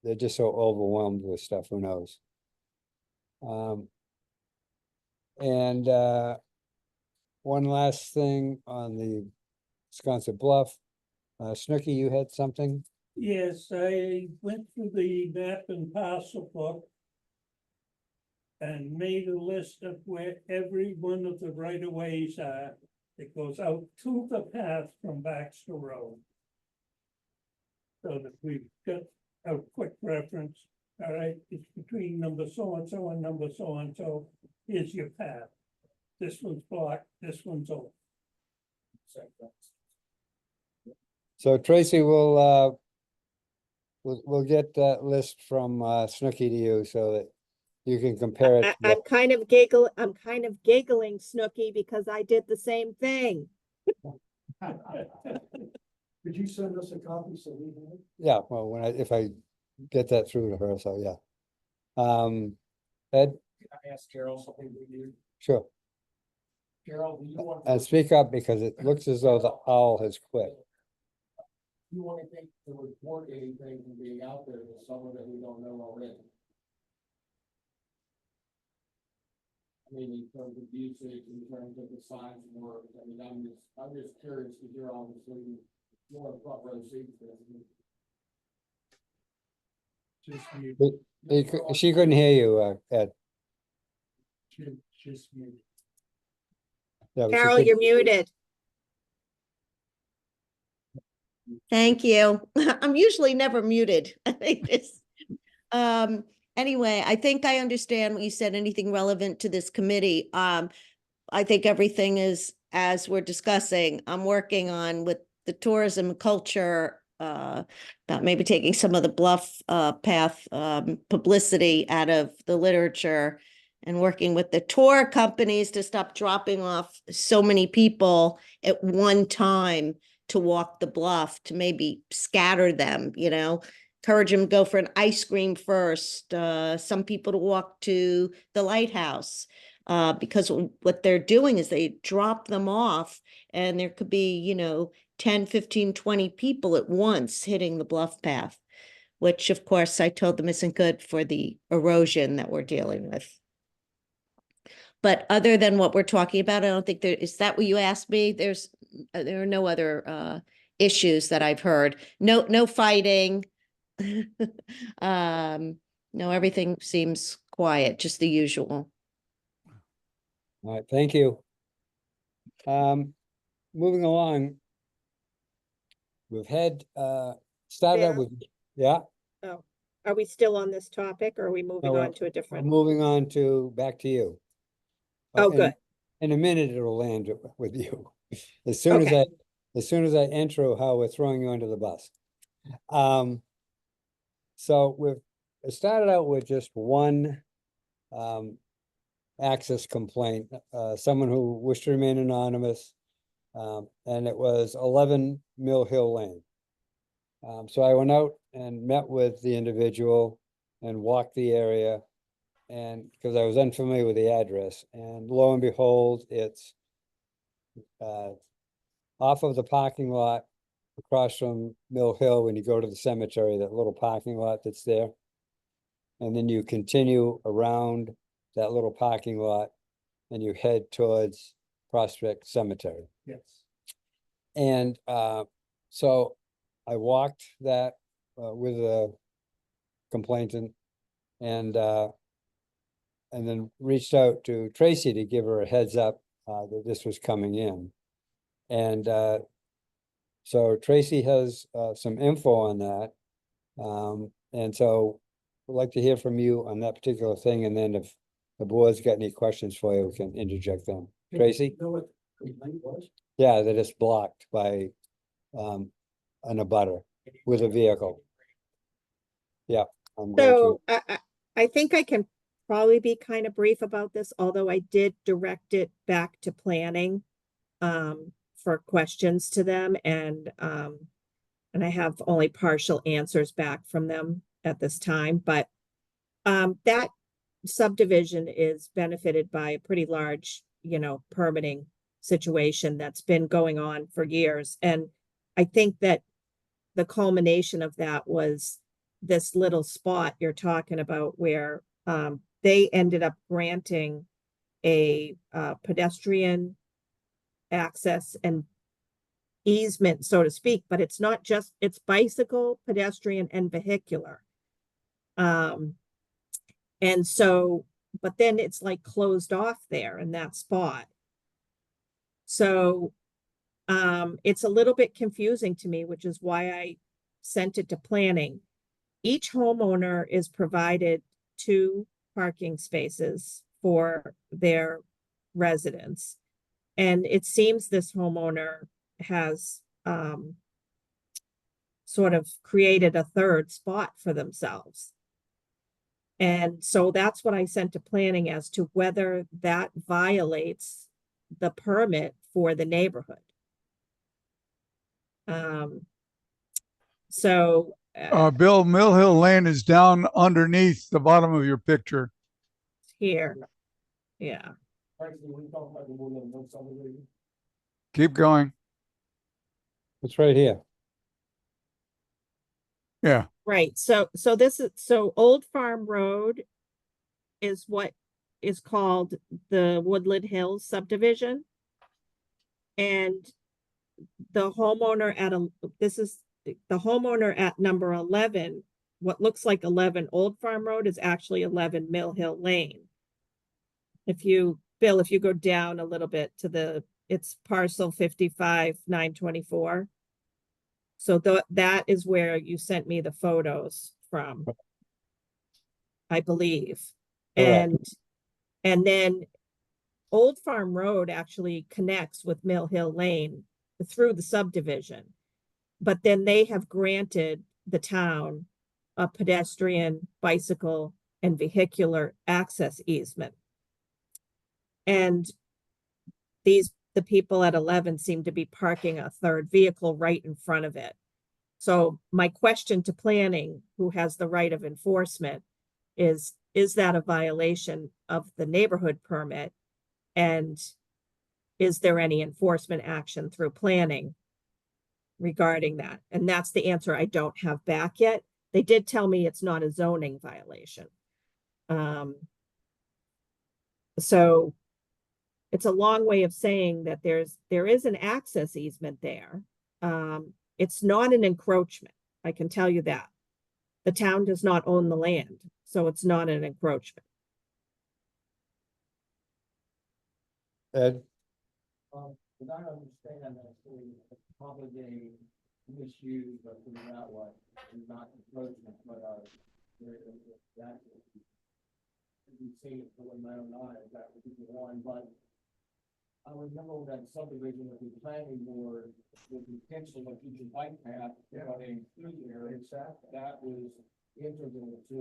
They're just so overwhelmed with stuff, who knows? And one last thing on the Sconset Bluff. Snooky, you had something? Yes, I went through the map and parcel book and made a list of where every one of the right of ways are that goes out to the path from Baxter Road. So that we've got a quick reference, all right, it's between number so-and-so and number so-and-so, here's your path. This one's blocked, this one's open. So Tracy will we'll get that list from Snooky to you so that you can compare it. I'm kind of giggling, Snooky, because I did the same thing. Could you send us a copy so we have it? Yeah, well, if I get that through to her, so yeah. Ed, Can I ask Carol something with you? sure, Carol, do you want? and speak up because it looks as though the owl has quit. Do you want anything to report anything from being out there with someone that we don't know already? I mean, in terms of usage, in terms of the signs and work, I mean, I'm just curious because you're obviously more front row seats. Just mute, She couldn't hear you, Ed. just mute. Yeah, but she Carol, could- you're muted. Thank you. I'm usually never muted. I think this. Anyway, I think I understand what you said, anything relevant to this committee. I think everything is, as we're discussing, I'm working on with the tourism and culture, about maybe taking some of the bluff path publicity out of the literature and working with the tour companies to stop dropping off so many people at one time to walk the bluff, to maybe scatter them, you know, encourage them to go for an ice cream first, some people to walk to the lighthouse. Because what they're doing is they drop them off and there could be, you know, 10, 15, 20 people at once hitting the bluff path, which of course I told them isn't good for the erosion that we're dealing with. But other than what we're talking about, I don't think is that what you asked me? There are no other issues that I've heard. No fighting. No, everything seems quiet, just the usual. All right, thank you. Moving along. We've had, started out Bill? with, yeah, Oh, are we still on this topic or are we moving No, on to a we're different? moving on to, back to you. Oh, in- good. In a minute, it'll land with you. As soon as I, Okay. as soon as I intro how we're throwing you under the bus. So it started out with just one, access complaint, someone who wished to remain anonymous. And it was 11 Mill Hill Lane. So I went out and met with the individual and walked the area. And because I was unfamiliar with the address, and lo and behold, it's off of the parking lot across from Mill Hill when you go to the cemetery, that little parking lot that's there. And then you continue around that little parking lot and you head towards Prospect Cemetery. Yes. And so I walked that with a complainant and then reached out to Tracy to give her a heads up that this was coming in. And so Tracy has some info on that. And so I'd like to hear from you on that particular thing, and then if the board's got any questions for you, we can interject them. Tracy? You know what the complaint was? Yeah, that it's blocked by an abutter with a vehicle. Yeah. I'm going to, So I think I can probably be kind of brief about this, although I did direct it back to planning for questions to them, and I have only partial answers back from them at this time, but that subdivision is benefited by a pretty large, permitting situation that's been going on for years. And I think that the culmination of that was this little spot you're talking about where they ended up granting a pedestrian access and easement, so to speak, but it's not just, it's bicycle, pedestrian, and vehicular. And so, but then it's like closed off there in that spot. So it's a little bit confusing to me, which is why I sent it to planning. Each homeowner is provided 2 parking spaces for their residents. And it seems this homeowner has sort of created a 3rd spot for themselves. And so that's what I sent to planning as to whether that violates the permit for the neighborhood. So Bill, Mill Hill Lane is down underneath the bottom of your picture. here, yeah. Frankly, when you talk about the woman on subdivision, Keep going. it's right here. Yeah. Right, so Old Farm Road is what is called the Woodland Hills subdivision. And the homeowner the homeowner at number 11, what looks like 11 Old Farm Road is actually 11 Mill Hill Lane. Bill, if you go down a little bit to it's parcel 55,924. So that is where you sent me the photos from, I believe. Correct. And then Old Farm Road actually connects with Mill Hill Lane through the subdivision. But then they have granted the town a pedestrian, bicycle, and vehicular access easement. And the people at 11 seem to be parking a 3rd vehicle right in front of it. So my question to planning, who has the right of enforcement, is that a violation of the neighborhood permit? And is there any enforcement action through planning regarding that? And that's the answer I don't have back yet. They did tell me it's not a zoning violation. So it's a long way of saying that there is an access easement there. It's not an encroachment. I can tell you that. The town does not own the land. So it's not an encroachment. Ed, But I understand that it's probably a misuse, but put it that way, and not encroachment, but, that. We've seen it for my own eyes, that would be the one, but I remember that subdivision with the planning board, with the potential of future bike path running through there. Exactly. That was integral to,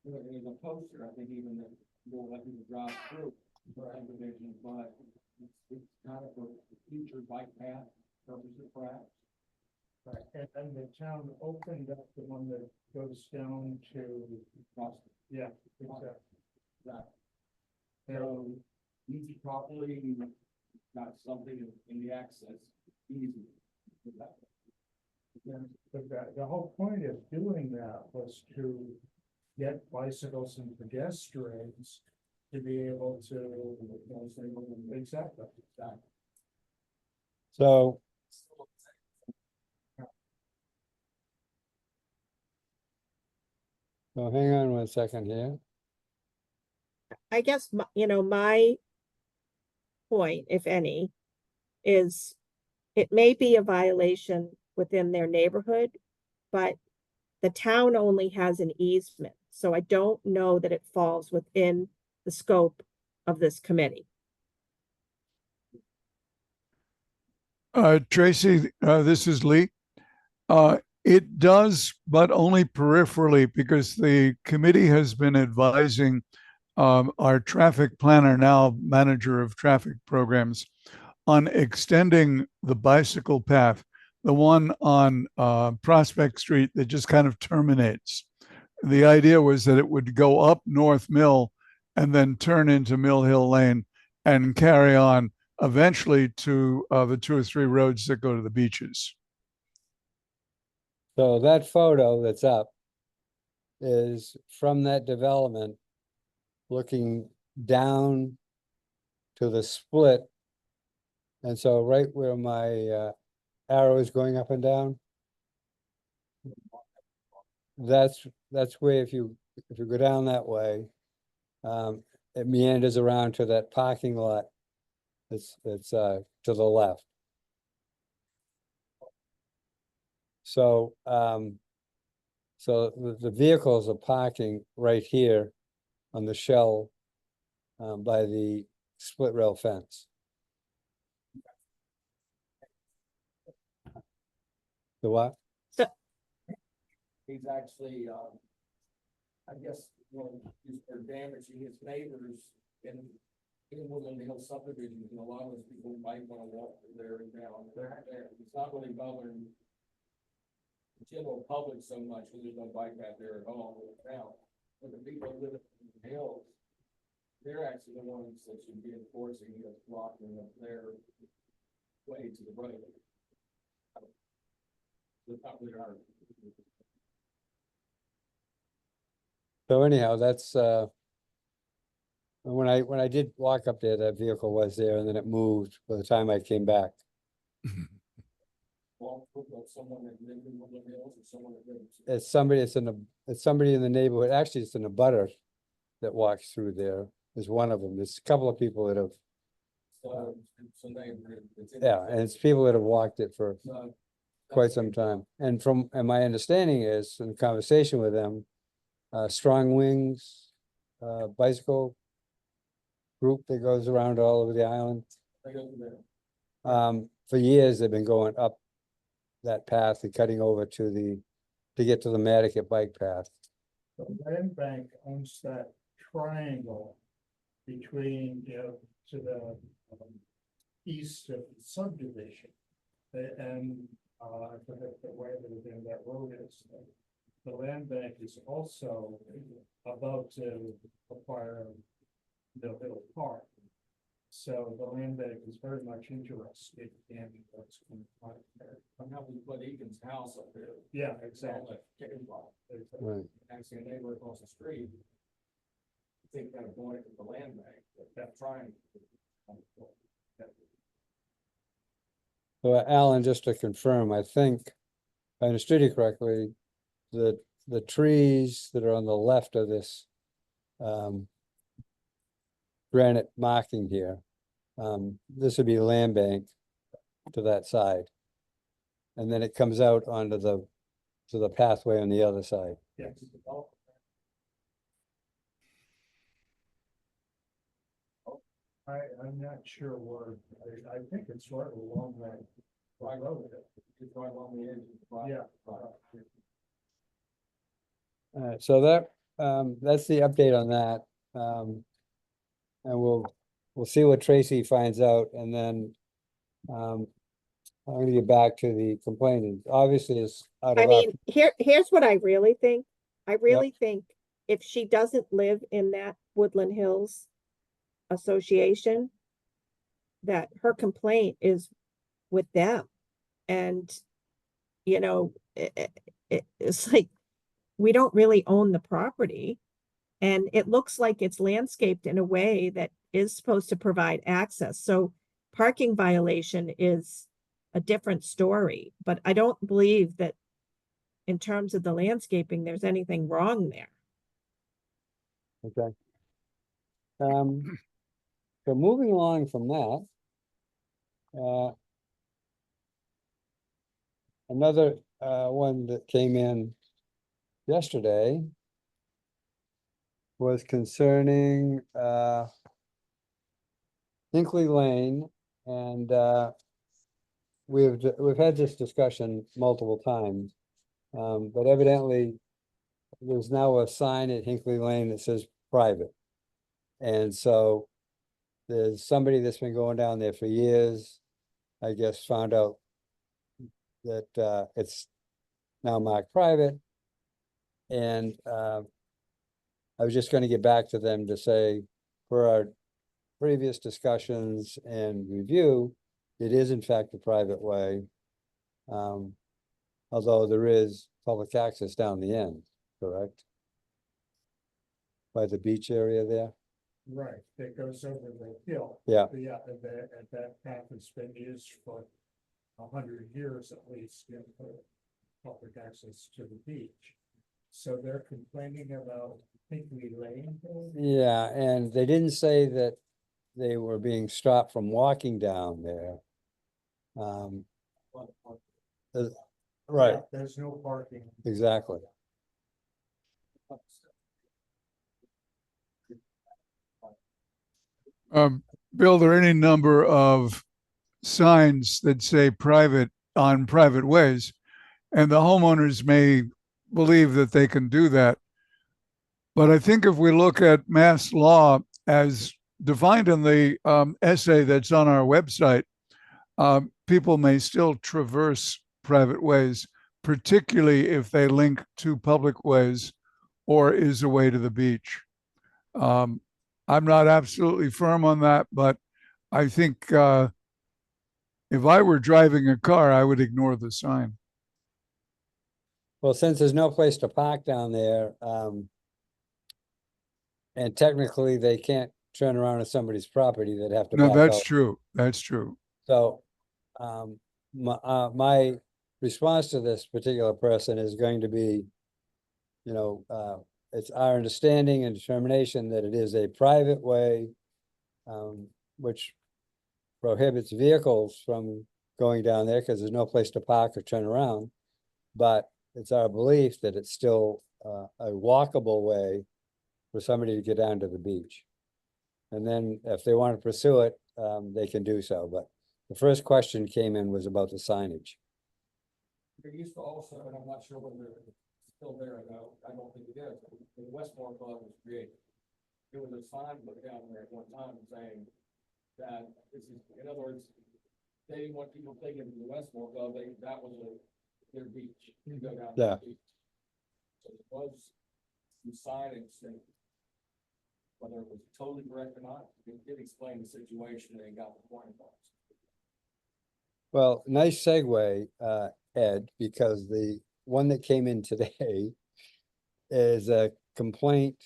there's a poster, I think even that will let people drive through for subdivision, but it's kind of for future bike path purposes perhaps. Right, and the town opened up the one that goes down to, yeah, exactly. That. So, easy properly, got something in the access, easy. But the whole point of doing that was to get bicycles and pedestrians to be able to, exactly. so. So hang on one second here. I guess, my point, if any, is it may be a violation within their neighborhood, but the town only has an easement. So I don't know that it falls within the scope of this committee. Tracy, this is Lee. It does, but only peripherally, because the committee has been advising our traffic planner, now manager of traffic programs, on extending the bicycle path, the one on Prospect Street that just kind of terminates. The idea was that it would go up North Mill and then turn into Mill Hill Lane and carry on eventually to the 2 or 3 roads that go to the beaches. So that photo that's up is from that development, looking down to the split. And so right where my arrow is going up and down, that's where if you go down that way, it meanders around to that parking lot. It's to the left. So so the vehicles are parking right here on the shell by the split rail fence. The what? He's actually, I guess, he's for damaging his neighbors in Woodland Hill subdivision, and a lot of those people might wanna walk through there and down there. It's not really bothering the general public so much, because there's no bike path there at all now. But the people who live in the hills, they're actually the ones that should be enforcing this blocking of their way to the road. It's not really hard. So anyhow, that's when I did walk up there, that vehicle was there, and then it moved by the time I came back. Well, someone that lived in Woodland Hills or someone that lives. It's somebody in the neighborhood. Actually, it's in a butter that walks through there. Is one of them. There's a couple of people that have, So they. yeah, and it's people that have walked it for So, quite some time. And my understanding is, in conversation with them, Strong Wings, bicycle group that goes around all over the island. they go through there. For years, they've been going up that path and cutting over to get to the Nantucket bike path. The land bank owns that triangle between, to the east of the subdivision. And I forget the way that road is. The land bank is also about to acquire the little park. So the land bank is very much interested in what's going on there. I'm having to put Egan's house up there. Yeah, It's all exactly. that chicken block. Right. Actually, a neighbor across the street. I think kind of going to the land bank, but that trying. So Alan, just to confirm, I think, if I understood you correctly, the the trees that are on the left of this granite marking here, this would be land bank to that side. And then it comes out onto to the pathway on the other side. Yes. I'm not sure where, I think it's right along that. Right over it. It's right along the edge. Yeah. So that's the update on that. And we'll see what Tracy finds out, and then I'm gonna get back to the complaining. Obviously, it's out I of our, mean, here's what I really think. I really think if she doesn't live in that Woodland Hills association, that her complaint is with them. And, you know, it's like, we don't really own the property. And it looks like it's landscaped in a way that is supposed to provide access. So parking violation is a different story, but I don't believe that in terms of the landscaping, there's anything wrong there. okay. So moving along from that. Another one that came in yesterday was concerning Hinkley Lane, and we've had this discussion multiple times. But evidently there's now a sign at Hinkley Lane that says private. And so there's somebody that's been going down there for years, I guess, found out that it's now marked private. And I was just gonna get back to them to say, for our previous discussions and review, it is in fact a private way. Although there is public access down the end, correct? By the beach area there? Right, that goes over the hill. Yeah. Yeah, and that path has been used for 100 years at least, for public access to the beach. So they're complaining about Hinkley Lane. Yeah, and they didn't say that they were being stopped from walking down there. Right, Yeah, there's no parking. exactly. Bill, there are any number of signs that say private on private ways, and the homeowners may believe that they can do that. But I think if we look at mass law as defined in the essay that's on our website, people may still traverse private ways, particularly if they link to public ways or is a way to the beach. I'm not absolutely firm on that, but I think if I were driving a car, I would ignore the sign. Well, since there's no place to park down there, and technically they can't turn around on somebody's property, they'd have to No, back that's out. true. That's true. So, my response to this particular person is going to be, you know, it's our understanding and determination that it is a private way, which prohibits vehicles from going down there because there's no place to park or turn around. But it's our belief that it's still a walkable way for somebody to get down to the beach. And then if they want to pursue it, they can do so. But the first question came in was about the signage. There used to also, and I'm not sure whether it's still there, I don't think it is, the Westmore Club was created. There was a sign put down there at one time saying that this is, in other words, they didn't want people taking to the Westmore Club, that was their beach, you go down to Yeah. the beach. So it was some signage that, whether it was totally correct or not, it did explain the situation and got the point across. Well, nice segue, Ed, because the one that came in today is a complaint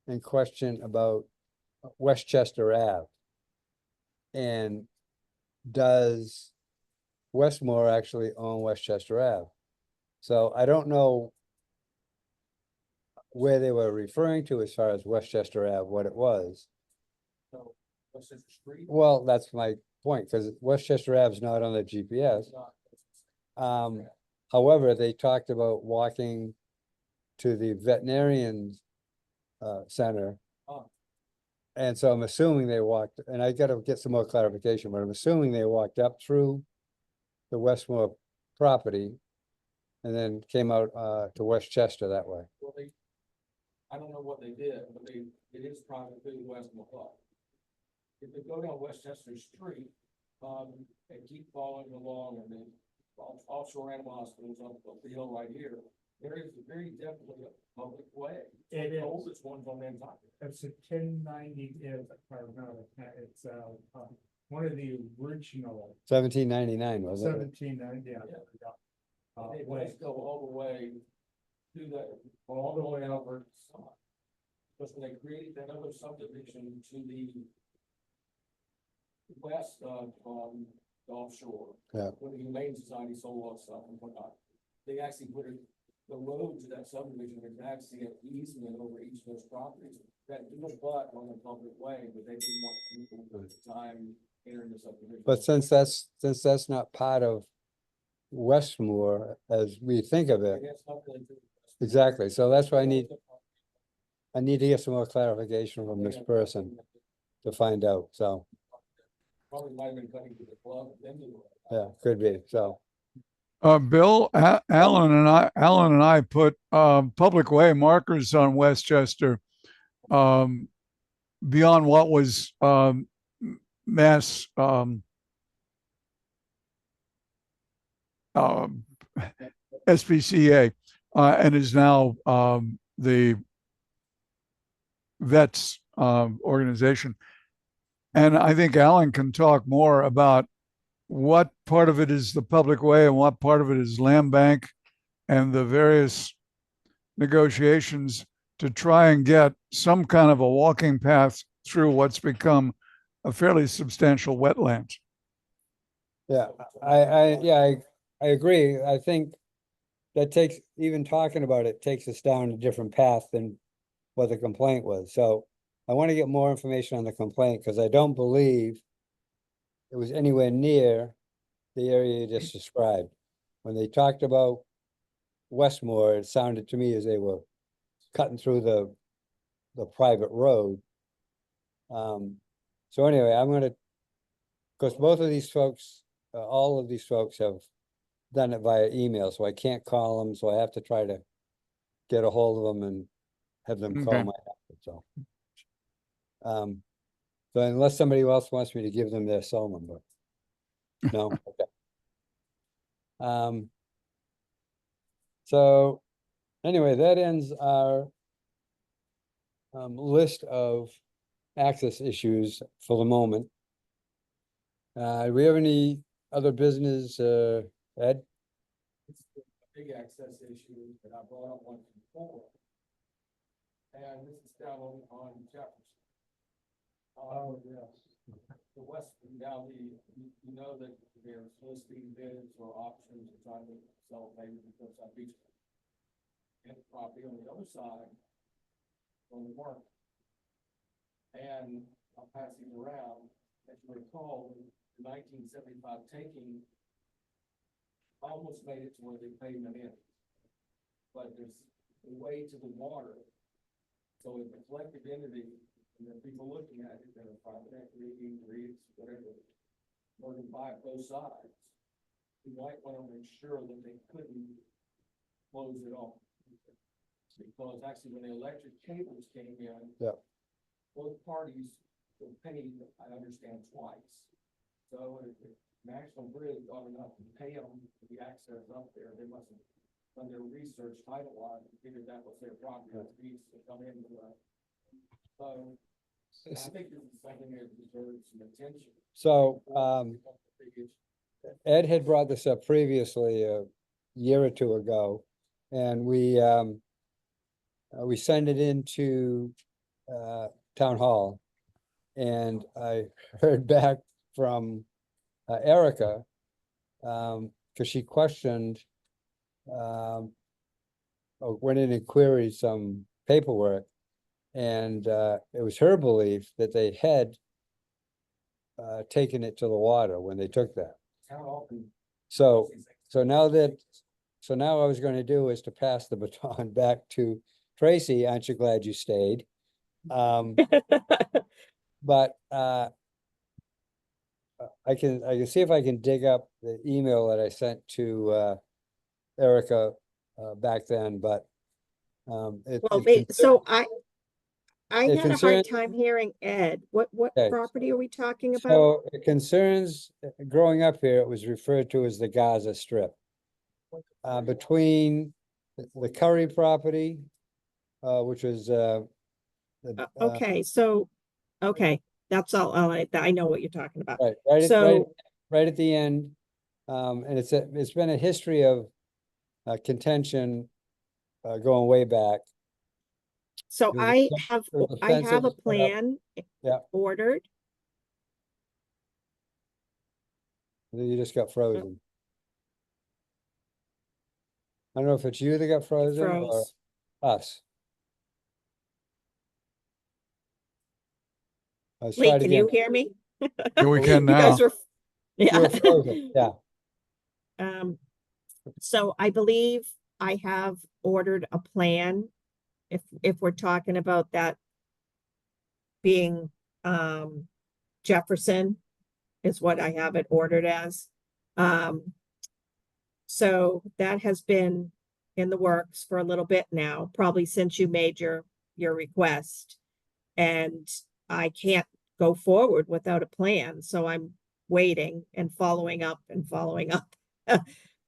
and question about Westchester Ave. And does Westmore actually own Westchester Ave? So I don't know where they were referring to as far as Westchester Ave, what it was. So, Westchester Street. Well, that's my point, because Westchester Ave is not on the GPS. is not- However, they talked about walking to the veterinarian center. Oh. And so I'm assuming they walked, and I gotta get some more clarification, but I'm assuming they walked up through the Westmore property and then came out to Westchester that way. Well, I don't know what they did, but it is private through Westmore Park. If they go down Westchester Street, and keep following along and then offshore animal hospitals up the hill right here, there is very definitely a public way. It The is. oldest one's on Nantucket. It's a 1090, if I remember, it's one of the original 1799, wasn't it? 1790. And it does go all the way to that, all the way over. Because when they created that other subdivision to the west of, the offshore. Yeah. When the Humane Society sold all that stuff and whatnot, they actually put the road to that subdivision is actually an easement over each of those properties. That do butt on the public way, but they didn't want people at the time entering the subdivision. But since that's not part of Westmore as we think of it, It has nothing to do with- exactly, so that's why I need to get some more clarification from this person to find out, so, Probably might have been cutting to the club, then you. yeah, could be, so. Bill, Alan and I put public way markers on Westchester beyond what was mass SPCA and is now the vets organization. And I think Alan can talk more about what part of it is the public way and what part of it is land bank and the various negotiations to try and get some kind of a walking path through what's become a fairly substantial wetland. Yeah, I agree. I think that takes, even talking about it, takes us down a different path than what the complaint was. So I want to get more information on the complaint because I don't believe it was anywhere near the area you just described. When they talked about Westmore, it sounded to me as they were cutting through the private road. So anyway, I'm gonna, because both of these folks, all of these folks have done it via email, so I can't call them, so I have to try to get a hold of them and have them call Okay. my office, so. So unless somebody else wants me to give them their cell number. No, okay. So anyway, that ends our list of access issues for the moment. Do we have any other business, Ed? It's a big access issue that I brought up once before. And this is down on Jefferson. Oh, yes. The west, now you know that they're soliciting bids or options to try to sell maybe because I beach. And property on the other side. On the work. And I'll pass these around, as you recall, the 1975 taking. Almost made it to where they pavement in. But there's a way to the water. So if the collective entity, and then people looking at it, they're private equity, REITs, whatever. Or to buy both sides. You might want to make sure that they couldn't close it off. Because actually when the electric cables came in. Yeah. Both parties were paid, I understand, twice. So if National Grid got enough to pay them for the access up there, they must have done their research title-wise and figured that was their property, that needs to come into that. So I think this is something that deserves some attention. So, Ed had brought this up previously a year or two ago, and we sent it into town hall. And I heard back from Erica, because she questioned, or went in and queried some paperwork. And it was her belief that they had taken it to the water when they took that. How often? So now I was gonna do is to pass the baton back to Tracy. Aren't you glad you stayed? But I can see if I can dig up the email that I sent to Erica back then, but Well, it so I it had a hard concerns- time hearing Ed. What Okay. property are we talking about? So it concerns, growing up here, it was referred to as the Gaza Strip. Between the Curry property, which was Okay, okay, that's all, I know what you're talking about. right So- at the end. And it's been a history of contention going way back. So There was I a- have, there was a I fence that have a was put up. plan Yeah. ordered. Then you just got frozen. I don't know if it's you that got frozen or Froze. us. Let's try Lee, it can you again. hear me? Yeah, we can You now. guys were, You yeah. were frozen, yeah. So I believe I have ordered a plan. If we're talking about that being, Jefferson is what I have it ordered as. So that has been in the works for a little bit now, probably since you made your request. And I can't go forward without a plan, so I'm waiting and following up and following up.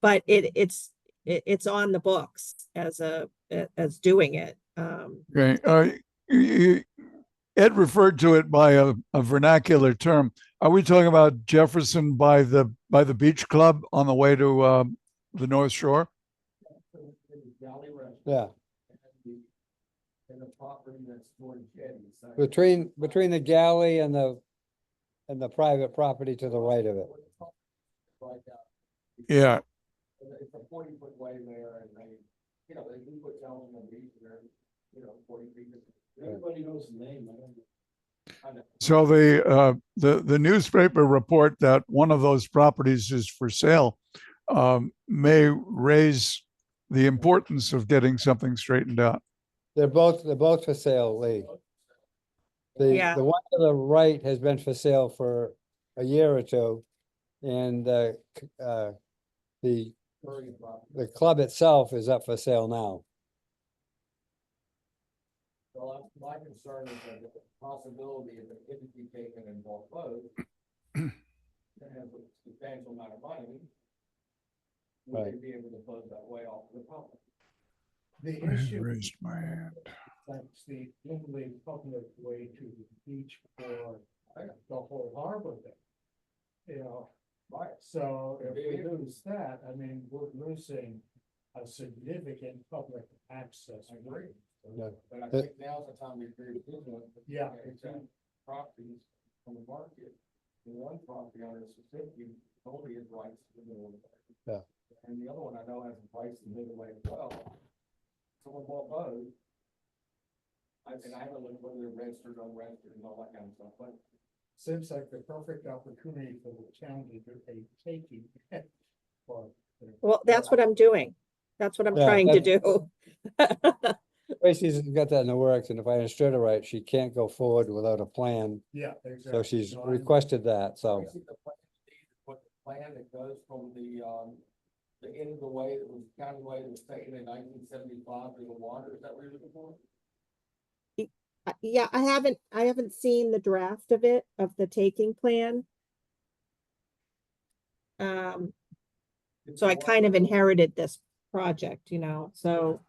But it's on the books as doing it. Okay, Ed referred to it by a vernacular term. Are we talking about Jefferson by the beach club on the way to the North Shore? Yeah, And the property that's going to between the galley and the private property to the right of it. Yeah, It's a 40-foot way there, and they do put down on the beach there, 40 feet. Everybody knows the name. I know. so the newspaper report that one of those properties is for sale may raise the importance of getting something straightened out. They're both for sale, Lee. Yeah. The one to the right has been for sale for a year or two. And the club itself is up for sale now. Well, my concern is that the possibility of an entity taken in both boats that has a substantial amount of money, would they Right. be able to vote that way off the public? The I issue, raised my hand. that's the only public way to the beach for the whole harbor there. Right, so if we lose that, I mean, we're losing a significant public access. I agree. Yeah. But I think now's the time we agree with this one. Yeah. It's properties on the market, and one property owner specifically only his rights to the middle of the market. Yeah. And the other one I know has rights to the middle way as well. Someone bought both. And I haven't looked whether they're registered or unregistered and all that kind of stuff, but Seems like the perfect opportunity for the town to do a taking. Well, that's what I'm doing. That's what I'm Yeah, trying to do. Tracy's got that in the works, and if I understood her right, she can't go forward without a plan. Yeah, So exactly. she's So I'm- requested that, so. basically the plan is what the plan that goes from the end of the way that was county way that was taken in 1975 to the water. Is that what you're looking for? Yeah, I haven't seen the draft of it, of the taking plan. So I kind of inherited this project, so,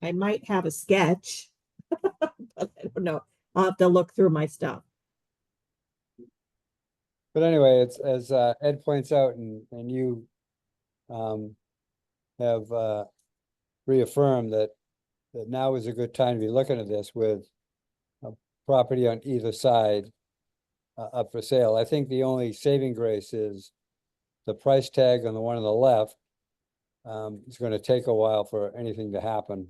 I might have a sketch. But I don't know. I'll have to look through my stuff. But anyway, it's as Ed points out, and you have reaffirmed that now is a good time to be looking at this with a property on either side up for sale. I think the only saving grace is the price tag on the one on the left It's gonna take a while for anything to happen.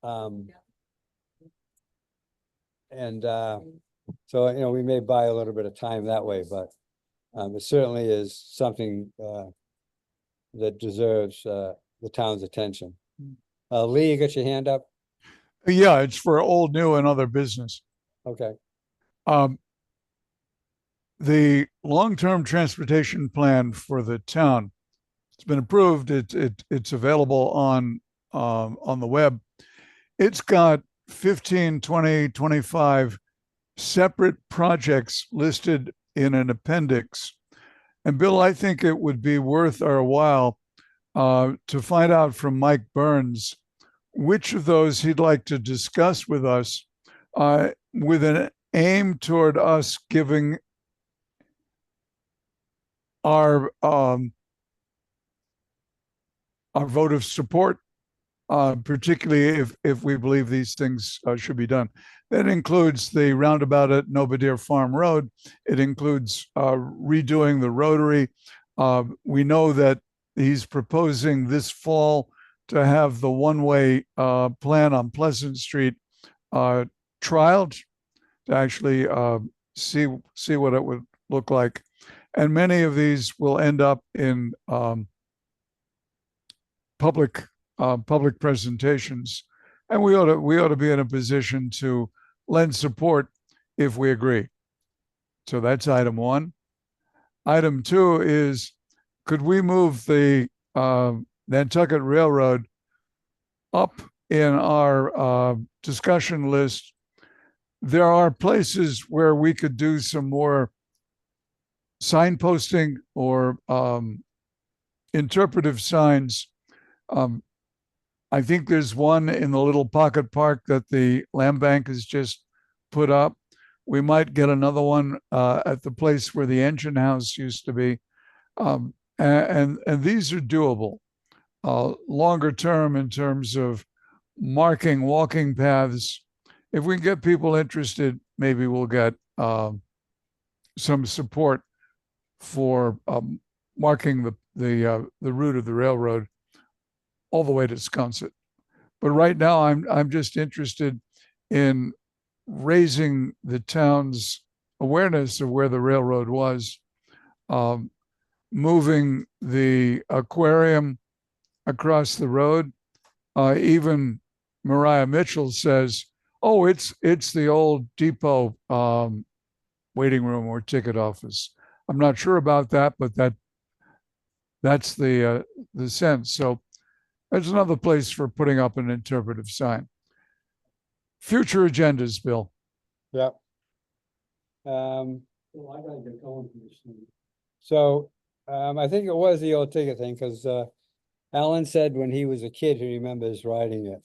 Um, and, so, you know, we may buy a little bit of time that way, but, it certainly is something, that deserves, the town's attention. Lee, you got your hand up? Yeah, it's for old, new, and other business. Okay, Um, the long-term transportation plan for the town, it's been approved. It's available on the web. It's got 15, 20, 25 separate projects listed in an appendix. And Bill, I think it would be worth our while to find out from Mike Burns which of those he'd like to discuss with us with an aim toward us giving our vote of support, particularly if we believe these things should be done. That includes the roundabout at Nobadir Farm Road. It includes redoing the rotary. We know that he's proposing this fall to have the one-way plan on Pleasant Street trialed to actually see what it would look like. And many of these will end up in public presentations, and we ought to be in a position to lend support if we agree. So that's item one. Item two is, could we move the Nantucket Railroad up in our discussion list? There are places where we could do some more signposting or interpretive signs. I think there's one in the little pocket park that the Land Bank has just put up. We might get another one at the place where the engine house used to be. And these are doable. Longer term in terms of marking walking paths. If we can get people interested, maybe we'll get some support for marking the route of the railroad all the way to Sconset. But right now, I'm just interested in raising the town's awareness of where the railroad was, moving the aquarium across the road. Even Mariah Mitchell says, "Oh, it's the old depot waiting room or ticket office." I'm not sure about that, but that's the sense. So there's another place for putting up an interpretive sign. Future agendas, Bill. yeah. Well, I gotta get going for this thing. So, I think it was the old ticket thing, because, Alan said when he was a kid, he remembers riding it.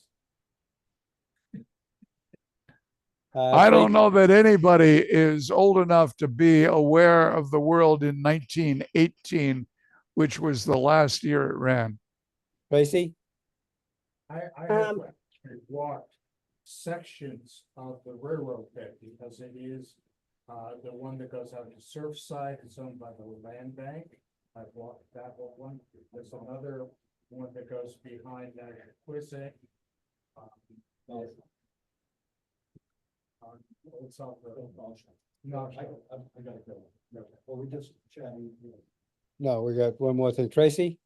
I don't know that anybody is old enough to be aware of the world in 1918, which was the last year it ran. Tracy? I Um, have walked sections of the railroad bed because it is the one that goes out to Surfside. It's owned by the Land Bank. I've walked that whole one. There's another one that goes behind that Quizzic. It's off the. No, I gotta go. No, well, we just chatting. No, we got one more thing. Tracy?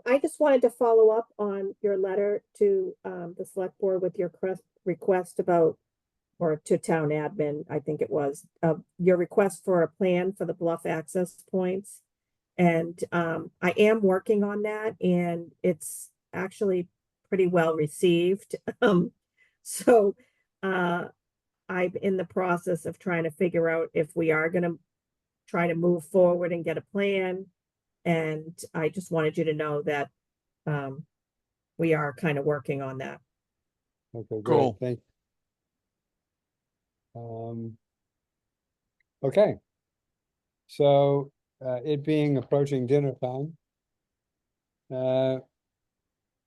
I just wanted to follow up on your letter to the select board with your request about, or to town admin, I think it was, your request for a plan for the bluff access points. And I am working on that, and it's actually pretty well received. So I'm in the process of trying to figure out if we are gonna try to move forward and get a plan. And I just wanted you to know that we are kind of working on that. Okay, Cool. great, thank. Okay. So, it being approaching dinner time.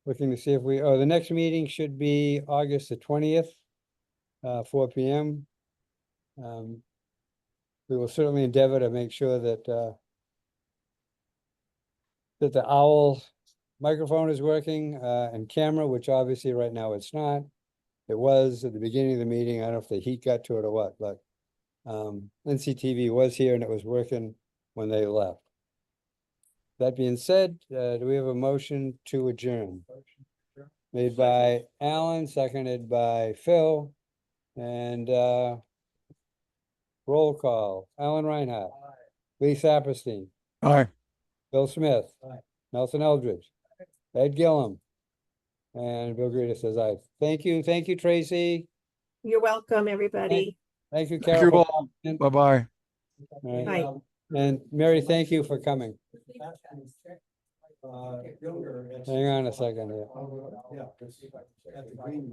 Looking to see if the next meeting should be August the 20th, 4 p.m. We will certainly endeavor to make sure that, that the owl microphone is working, and camera, which obviously right now it's not. It was at the beginning of the meeting. I don't know if the heat got to it or what, but NCTV was here and it was working when they left. That being said, do we have a motion to adjourn? Made by Alan, seconded by Phil, and roll call. Alan Reinhardt. Lee Saperstein. Aye. Bill Smith. Aye. Nelson Eldridge. Ed Gillum. And Bill Greta says aye. Thank you, Tracy. You're welcome, everybody. Thank you, Thank Carol. you for all. coming. Bye-bye. All right. Aye. And Mary, thank you for coming. Younger. Hang on a second here. Yeah. At the green